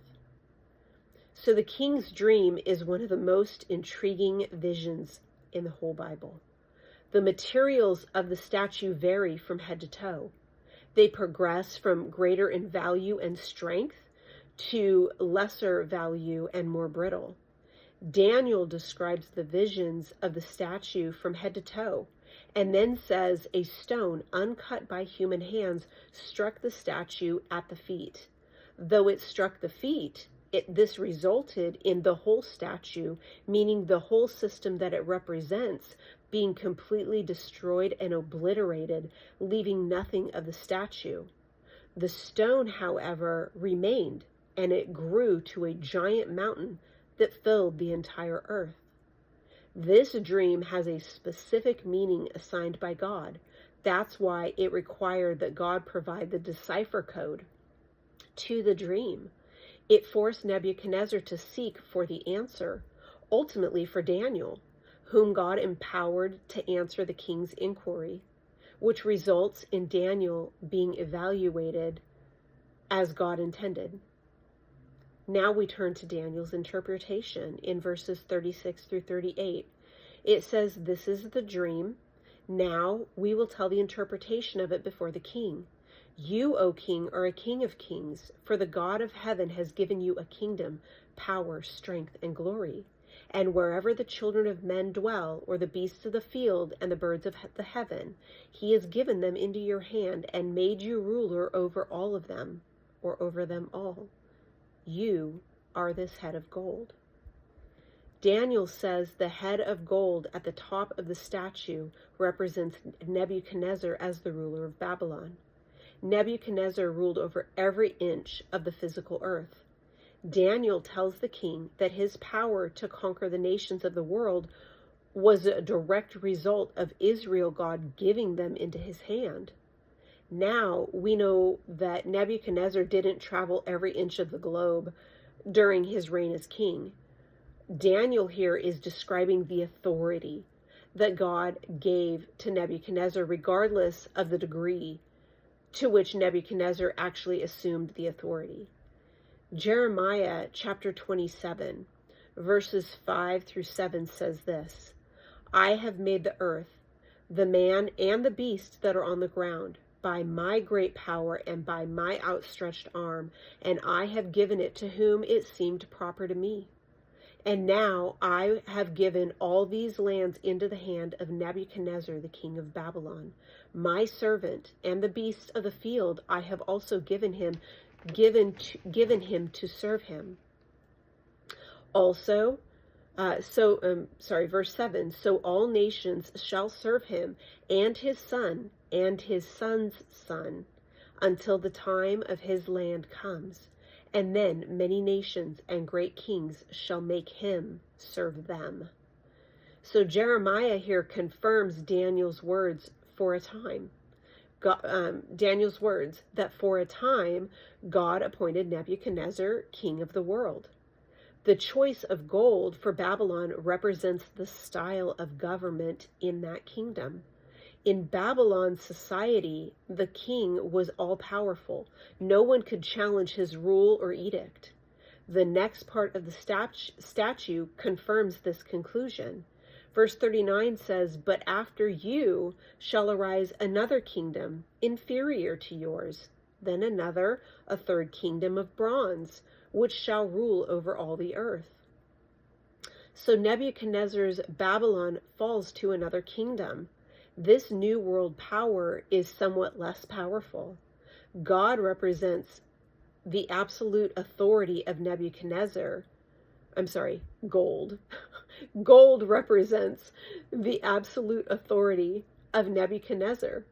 So the king's dream is one of the most intriguing visions in the whole Bible. The materials of the statue vary from head to toe. They progress from greater in value and strength to lesser value and more brittle. Daniel describes the visions of the statue from head to toe, and then says a stone uncut by human hands struck the statue at the feet. Though it struck the feet, this resulted in the whole statue, meaning the whole system that it represents, being completely destroyed and obliterated, leaving nothing of the statue. The stone, however, remained, and it grew to a giant mountain that filled the entire earth. This dream has a specific meaning assigned by God. That's why it required that God provide the decipher code to the dream. It forced Nebuchadnezzar to seek for the answer, ultimately for Daniel, whom God empowered to answer the king's inquiry, which results in Daniel being evaluated as God intended. Now we turn to Daniel's interpretation in verses 36 through 38. It says, "This is the dream. Now we will tell the interpretation of it before the king. You, O king, are a king of kings, for the God of heaven has given you a kingdom, power, strength, and glory. And wherever the children of men dwell, or the beasts of the field and the birds of the heaven, he has given them into your hand and made you ruler over all of them, or over them all. You are this head of gold." Daniel says the head of gold at the top of the statue represents Nebuchadnezzar as the ruler of Babylon. Nebuchadnezzar ruled over every inch of the physical earth. Daniel tells the king that his power to conquer the nations of the world was a direct result of Israel, God giving them into his hand. Now we know that Nebuchadnezzar didn't travel every inch of the globe during his reign as king. Daniel here is describing the authority that God gave to Nebuchadnezzar, regardless of the degree to which Nebuchadnezzar actually assumed the authority. Jeremiah chapter 27, verses 5 through 7 says this, "I have made the earth, the man and the beast that are on the ground, by my great power and by my outstretched arm, and I have given it to whom it seemed proper to me. And now I have given all these lands into the hand of Nebuchadnezzar, the king of Babylon. My servant and the beasts of the field I have also given him to serve him." Also, verse 7, "So all nations shall serve him, and his son, and his son's son, until the time of his land comes. And then many nations and great kings shall make him serve them." So Jeremiah here confirms Daniel's words for a time. Daniel's words that for a time God appointed Nebuchadnezzar king of the world. The choice of gold for Babylon represents the style of government in that kingdom. In Babylon society, the king was all-powerful. No one could challenge his rule or edict. The next part of the statue confirms this conclusion. Verse 39 says, "But after you shall arise another kingdom inferior to yours, then another, a third kingdom of bronze, which shall rule over all the earth." So Nebuchadnezzar's Babylon falls to another kingdom. This new world power is somewhat less powerful. God represents the absolute authority of Nebuchadnezzar. Gold. Gold represents the absolute authority of Nebuchadnezzar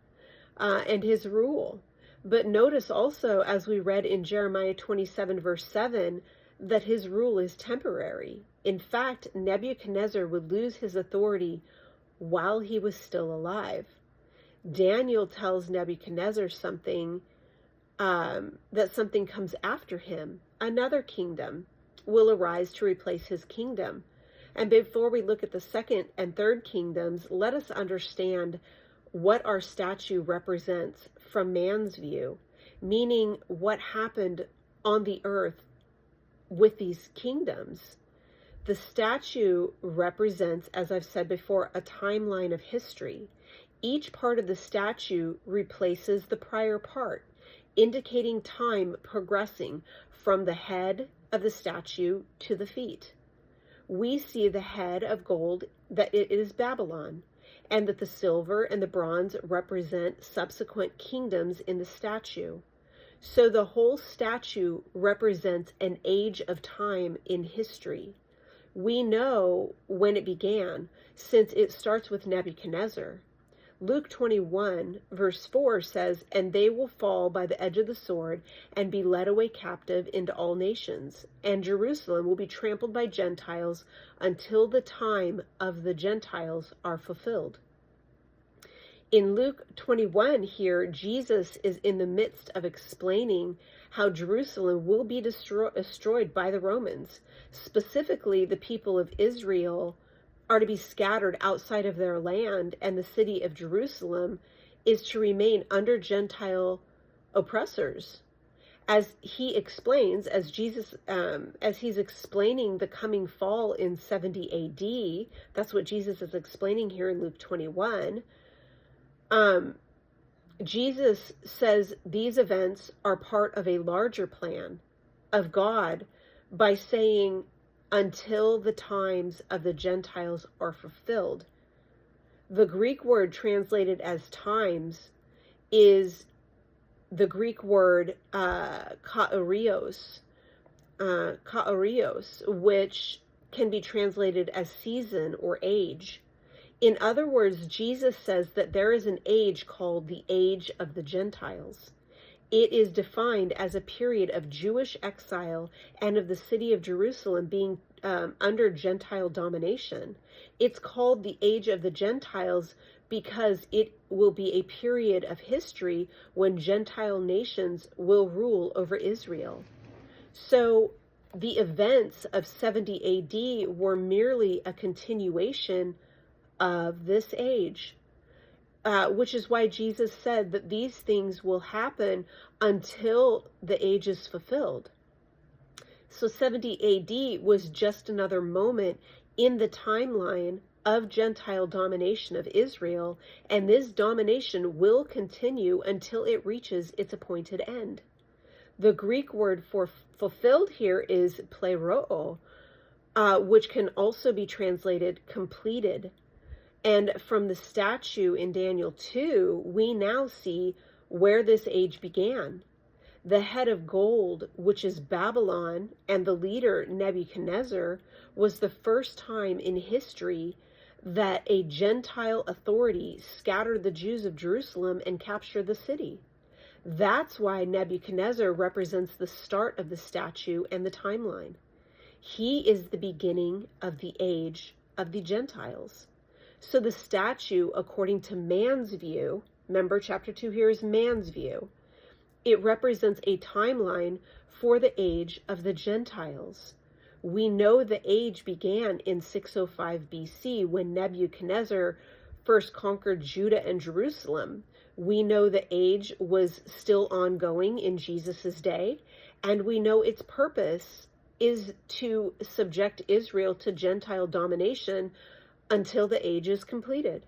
and his rule. But notice also, as we read in Jeremiah 27 verse 7, that his rule is temporary. In fact, Nebuchadnezzar would lose his authority while he was still alive. Daniel tells Nebuchadnezzar that something comes after him. Another kingdom will arise to replace his kingdom. And before we look at the second and third kingdoms, let us understand what our statue represents from man's view, meaning what happened on the earth with these kingdoms. The statue represents, as I've said before, a timeline of history. Each part of the statue replaces the prior part, indicating time progressing from the head of the statue to the feet. We see the head of gold, that it is Babylon, and that the silver and the bronze represent subsequent kingdoms in the statue. So the whole statue represents an age of time in history. We know when it began, since it starts with Nebuchadnezzar. Luke 21, verse 4 says, "And they will fall by the edge of the sword and be led away captive into all nations. And Jerusalem will be trampled by Gentiles until the time of the Gentiles are fulfilled." In Luke 21 here, Jesus is in the midst of explaining how Jerusalem will be destroyed by the Romans. Specifically, the people of Israel are to be scattered outside of their land, and the city of Jerusalem is to remain under Gentile oppressors. As he explains, as he's explaining the coming fall in 70 AD, that's what Jesus is explaining here in Luke 21. Jesus says these events are part of a larger plan of God by saying, until the times of the Gentiles are fulfilled. The Greek word translated as times is the Greek word kairios, which can be translated as season or age. In other words, Jesus says that there is an age called the age of the Gentiles. It is defined as a period of Jewish exile and of the city of Jerusalem being under Gentile domination. It's called the age of the Gentiles because it will be a period of history when Gentile nations will rule over Israel. So the events of 70 AD were merely a continuation of this age. Which is why Jesus said that these things will happen until the age is fulfilled. So 70 AD was just another moment in the timeline of Gentile domination of Israel, and this domination will continue until it reaches its appointed end. The Greek word for fulfilled here is pleroo, which can also be translated completed. And from the statue in Daniel 2, we now see where this age began. The head of gold, which is Babylon, and the leader Nebuchadnezzar, was the first time in history that a Gentile authority scattered the Jews of Jerusalem and captured the city. That's why Nebuchadnezzar represents the start of the statue and the timeline. He is the beginning of the age of the Gentiles. So the statue, according to man's view, remember chapter 2 here is man's view, it represents a timeline for the age of the Gentiles. We know the age began in 605 BC when Nebuchadnezzar first conquered Judah and Jerusalem. We know the age was still ongoing in Jesus's day, and we know its purpose is to subject Israel to Gentile domination until the age is completed.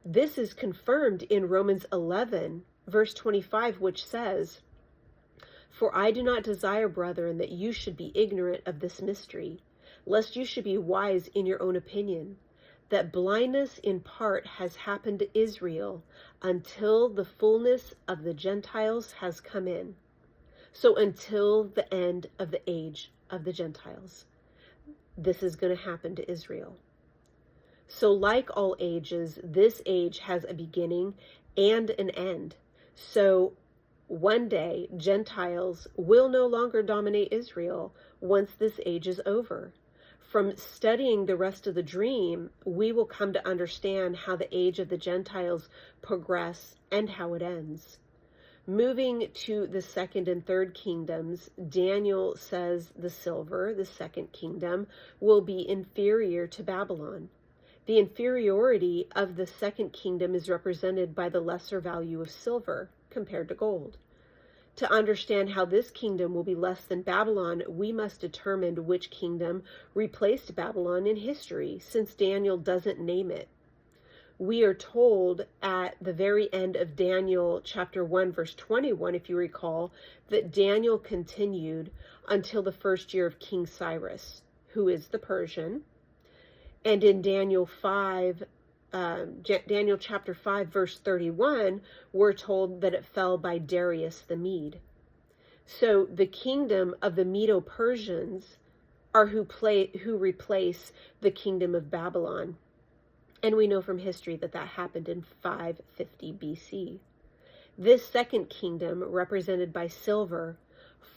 This is confirmed in Romans 11, verse 25, which says, "For I do not desire, brethren, that you should be ignorant of this mystery, lest you should be wise in your own opinion, that blindness in part has happened to Israel until the fullness of the Gentiles has come in." So until the end of the age of the Gentiles, this is going to happen to Israel. So like all ages, this age has a beginning and an end. So one day, Gentiles will no longer dominate Israel once this age is over. From studying the rest of the dream, we will come to understand how the age of the Gentiles progress and how it ends. Moving to the second and third kingdoms, Daniel says the silver, the second kingdom, will be inferior to Babylon. The inferiority of the second kingdom is represented by the lesser value of silver compared to gold. To understand how this kingdom will be less than Babylon, we must determine which kingdom replaced Babylon in history, since Daniel doesn't name it. We are told at the very end of Daniel chapter 1, verse 21, if you recall, that Daniel continued until the first year of King Cyrus, who is the Persian. And in Daniel chapter 5, verse 31, we're told that it fell by Darius the Mede. So the kingdom of the Medo-Persians are who replace the kingdom of Babylon. And we know from history that that happened in 550 BC. This second kingdom, represented by silver,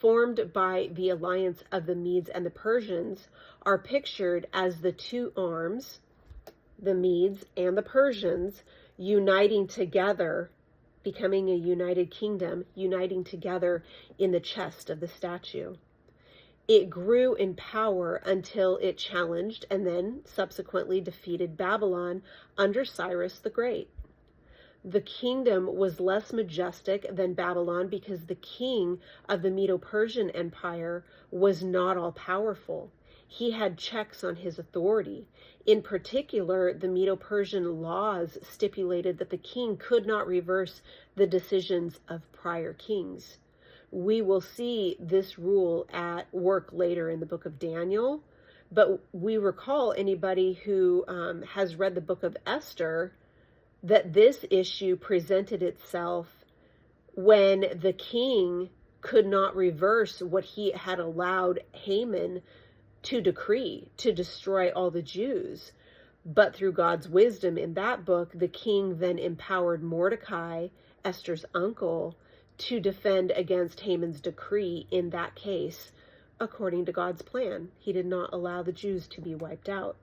formed by the alliance of the Medes and the Persians, are pictured as the two arms, the Medes and the Persians, uniting together, becoming a united kingdom, uniting together in the chest of the statue. It grew in power until it challenged and then subsequently defeated Babylon under Cyrus the Great. The kingdom was less majestic than Babylon because the king of the Medo-Persian Empire was not all powerful. He had checks on his authority. In particular, the Medo-Persian laws stipulated that the king could not reverse the decisions of prior kings. We will see this rule at work later in the book of Daniel, but we recall, anybody who has read the book of Esther, that this issue presented itself when the king could not reverse what he had allowed Haman to decree, to destroy all the Jews. But through God's wisdom in that book, the king then empowered Mordecai, Esther's uncle, to defend against Haman's decree in that case, according to God's plan. He did not allow the Jews to be wiped out.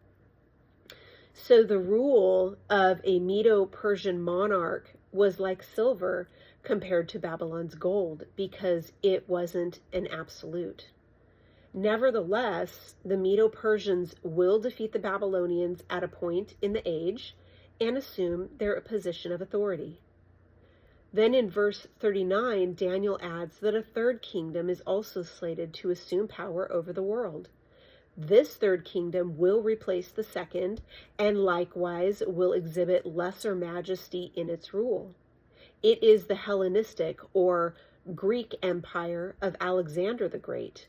So the rule of a Medo-Persian monarch was like silver compared to Babylon's gold, because it wasn't an absolute. Nevertheless, the Medo-Persians will defeat the Babylonians at a point in the age and assume their position of authority. Then in verse 39, Daniel adds that a third kingdom is also slated to assume power over the world. This third kingdom will replace the second, and likewise will exhibit lesser majesty in its rule. It is the Hellenistic or Greek Empire of Alexander the Great.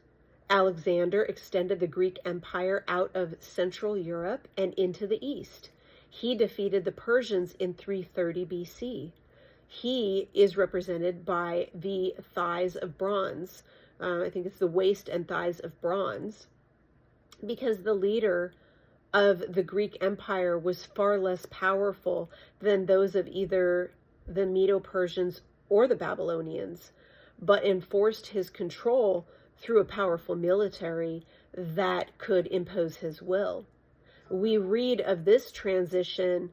Alexander extended the Greek Empire out of Central Europe and into the East. He defeated the Persians in 330 BC. He is represented by the thighs of bronze. I think it's the waist and thighs of bronze, because the leader of the Greek Empire was far less powerful than those of either the Medo-Persians or the Babylonians, but enforced his control through a powerful military that could impose his will. We read of this transition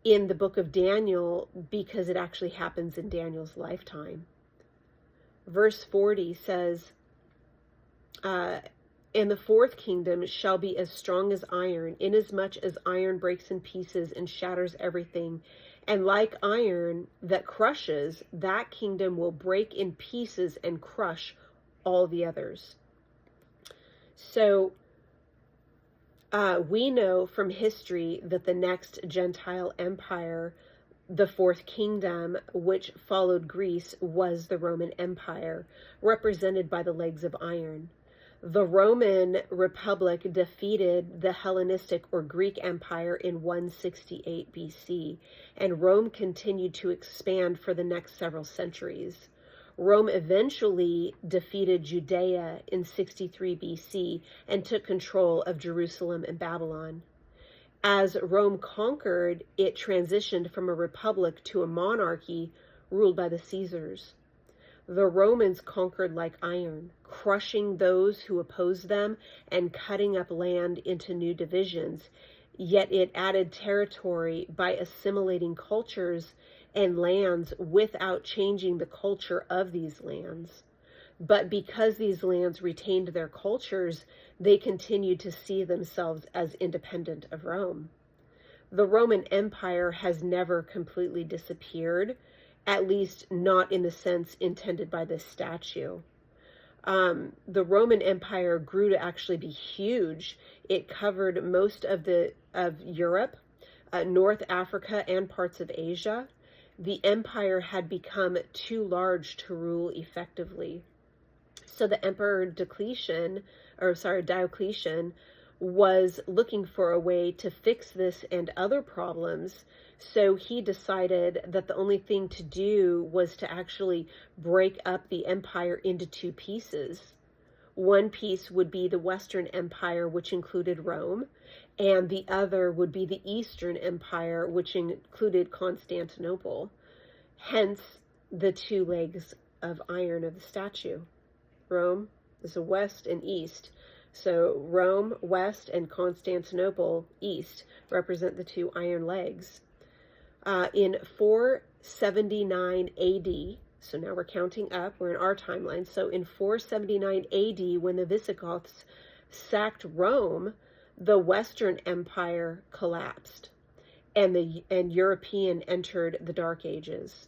in the book of Daniel because it actually happens in Daniel's lifetime. Verse 40 says, and the fourth kingdom shall be as strong as iron, inasmuch as iron breaks in pieces and shatters everything. And like iron that crushes, that kingdom will break in pieces and crush all the others. So we know from history that the next Gentile empire, the fourth kingdom, which followed Greece, was the Roman Empire, represented by the legs of iron. The Roman Republic defeated the Hellenistic or Greek Empire in 168 BC, and Rome continued to expand for the next several centuries. Rome eventually defeated Judea in 63 BC and took control of Jerusalem and Babylon. As Rome conquered, it transitioned from a republic to a monarchy ruled by the Caesars. The Romans conquered like iron, crushing those who opposed them and cutting up land into new divisions, yet it added territory by assimilating cultures and lands without changing the culture of these lands. But because these lands retained their cultures, they continued to see themselves as independent of Rome. The Roman Empire has never completely disappeared, at least not in the sense intended by this statue. The Roman Empire grew to actually be huge. It covered most of Europe, North Africa, and parts of Asia. The empire had become too large to rule effectively. So the Emperor Diocletian was looking for a way to fix this and other problems. So he decided that the only thing to do was to actually break up the empire into two pieces. One piece would be the Western Empire, which included Rome, and the other would be the Eastern Empire, which included Constantinople. Hence, the two legs of iron of the statue. Rome is a west and east. So Rome, west, and Constantinople, east, represent the two iron legs. In 479 AD, so now we're counting up, we're in our timeline. So in 479 AD, when the Visigoths sacked Rome, the Western Empire collapsed, and European entered the Dark Ages.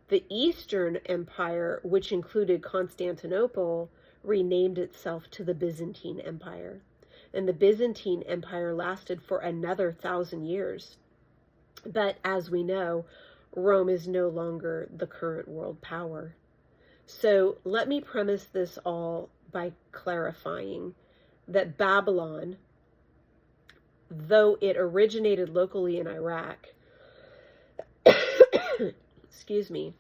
The Eastern Empire, which included Constantinople, renamed itself to the Byzantine Empire. And the Byzantine Empire lasted for another 1,000 years. But as we know, Rome is no longer the current world power. So let me premise this all by clarifying that Babylon, though it originated locally in Iraq, excuse me,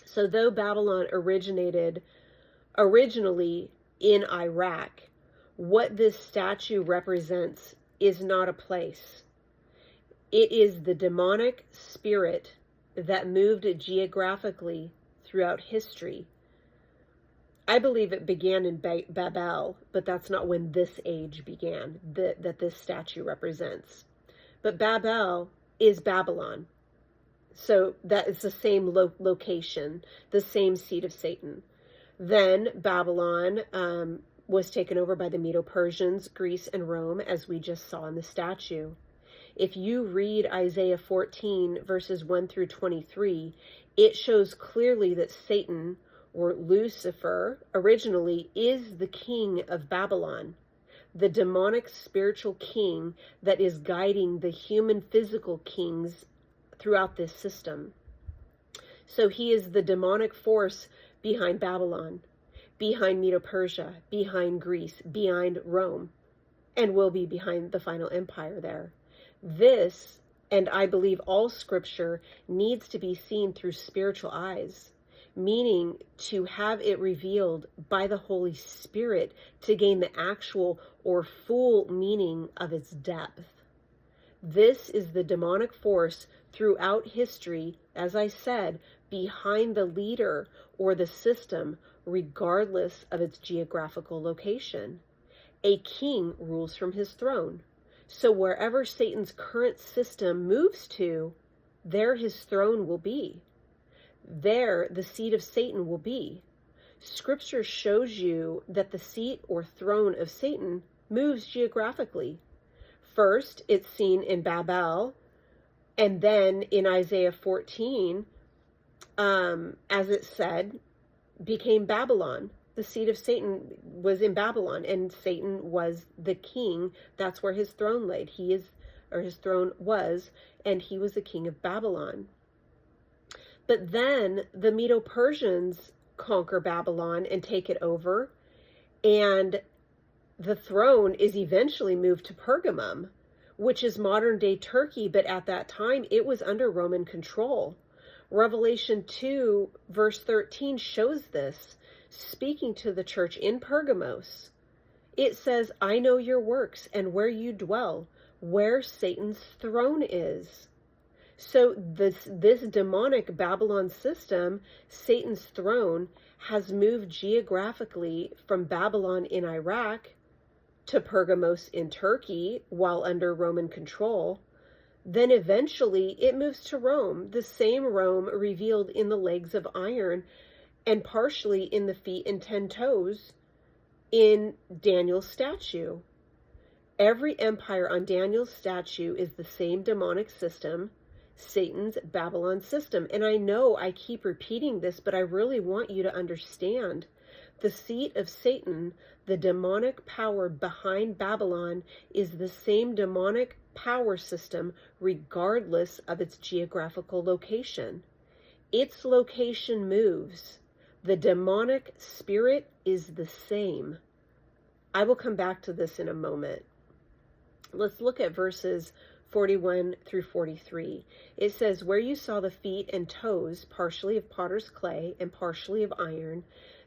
so though Babylon originated originally in Iraq, what this statue represents is not a place. It is the demonic spirit that moved geographically throughout history. I believe it began in Babel, but that's not when this age began, that this statue represents. But Babel is Babylon. So that is the same location, the same seat of Satan. Then Babylon was taken over by the Medo-Persians, Greece, and Rome, as we just saw in the statue. If you read Isaiah 14, verses 1 through 23, it shows clearly that Satan, or Lucifer, originally is the king of Babylon, the demonic spiritual king that is guiding the human physical kings throughout this system. So he is the demonic force behind Babylon, behind Medo-Persia, behind Greece, behind Rome, and will be behind the final empire there. This, and I believe all scripture, needs to be seen through spiritual eyes, meaning to have it revealed by the Holy Spirit to gain the actual or full meaning of its depth. This is the demonic force throughout history, as I said, behind the leader or the system, regardless of its geographical location. A king rules from his throne. So wherever Satan's current system moves to, there his throne will be. There the seat of Satan will be. Scripture shows you that the seat or throne of Satan moves geographically. First, it's seen in Babel, and then in Isaiah 14, as it said, became Babylon. The seat of Satan was in Babylon, and Satan was the king. That's where his throne laid. His throne was, and he was the king of Babylon. But then the Medo-Persians conquer Babylon and take it over, and the throne is eventually moved to Pergamum, which is modern-day Turkey, but at that time it was under Roman control. Revelation 2, verse 13 shows this, speaking to the church in Pergamos. It says, "I know your works and where you dwell, where Satan's throne is." So this demonic Babylon system, Satan's throne, has moved geographically from Babylon in Iraq to Pergamos in Turkey while under Roman control. Then eventually it moves to Rome, the same Rome revealed in the legs of iron and partially in the feet and 10 toes in Daniel's statue. Every empire on Daniel's statue is the same demonic system, Satan's Babylon system. And I know I keep repeating this, but I really want you to understand the seat of Satan, the demonic power behind Babylon, is the same demonic power system regardless of its geographical location. Its location moves. The demonic spirit is the same. I will come back to this in a moment. Let's look at verses 41 through 43. It says, where you saw the feet and toes, partially of potter's clay and partially of iron,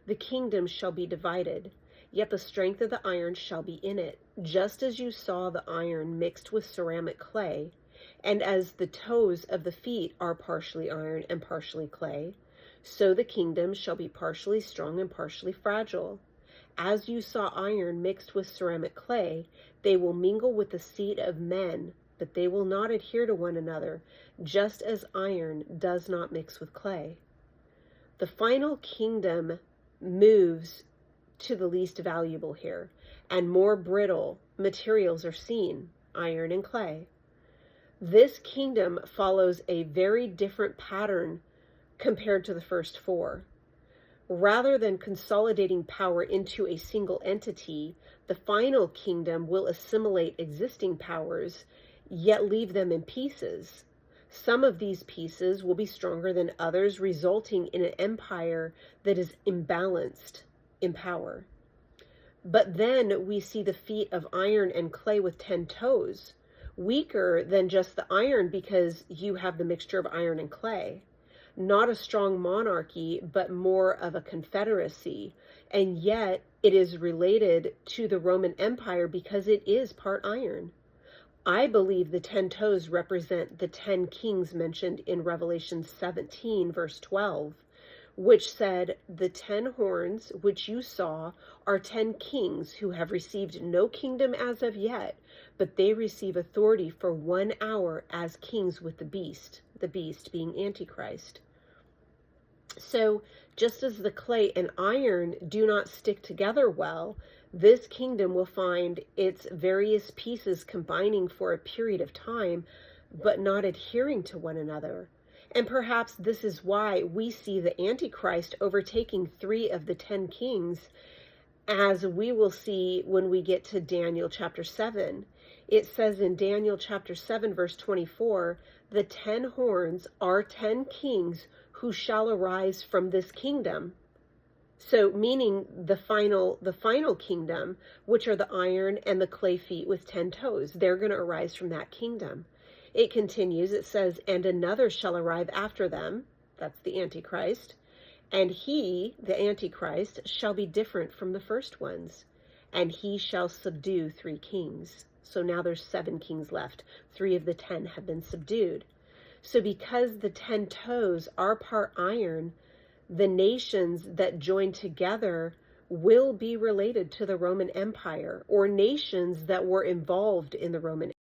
the kingdom shall be divided, yet the strength of the iron shall be in it, just as you saw the iron mixed with ceramic clay, and as the toes of the feet are partially iron and partially clay, so the kingdom shall be partially strong and partially fragile. As you saw iron mixed with ceramic clay, they will mingle with the seed of men, but they will not adhere to one another, just as iron does not mix with clay. The final kingdom moves to the least valuable here, and more brittle materials are seen, iron and clay. This kingdom follows a very different pattern compared to the first four. Rather than consolidating power into a single entity, the final kingdom will assimilate existing powers, yet leave them in pieces. Some of these pieces will be stronger than others, resulting in an empire that is imbalanced in power. But then we see the feet of iron and clay with 10 toes, weaker than just the iron because you have the mixture of iron and clay. Not a strong monarchy, but more of a confederacy. And yet it is related to the Roman Empire because it is part iron. I believe the 10 toes represent the 10 kings mentioned in Revelation 17, verse 12, which said, the 10 horns which you saw are 10 kings who have received no kingdom as of yet, but they receive authority for 1 hour as kings with the beast being Antichrist. So just as the clay and iron do not stick together well, this kingdom will find its various pieces combining for a period of time, but not adhering to one another. And perhaps this is why we see the Antichrist overtaking 3 of the 10 kings, as we will see when we get to Daniel chapter 7. It says in Daniel chapter 7, verse 24, the 10 horns are 10 kings who shall arise from this kingdom. So meaning the final kingdom, which are the iron and the clay feet with 10 toes. They're going to arise from that kingdom. It continues, it says, and another shall arrive after them. That's the Antichrist. And he, the Antichrist, shall be different from the first ones. And he shall subdue 3 kings. So now there's 7 kings left. 3 of the 10 have been subdued. So because the 10 toes are part iron, the nations that join together will be related to the Roman Empire, or nations that were involved in the Roman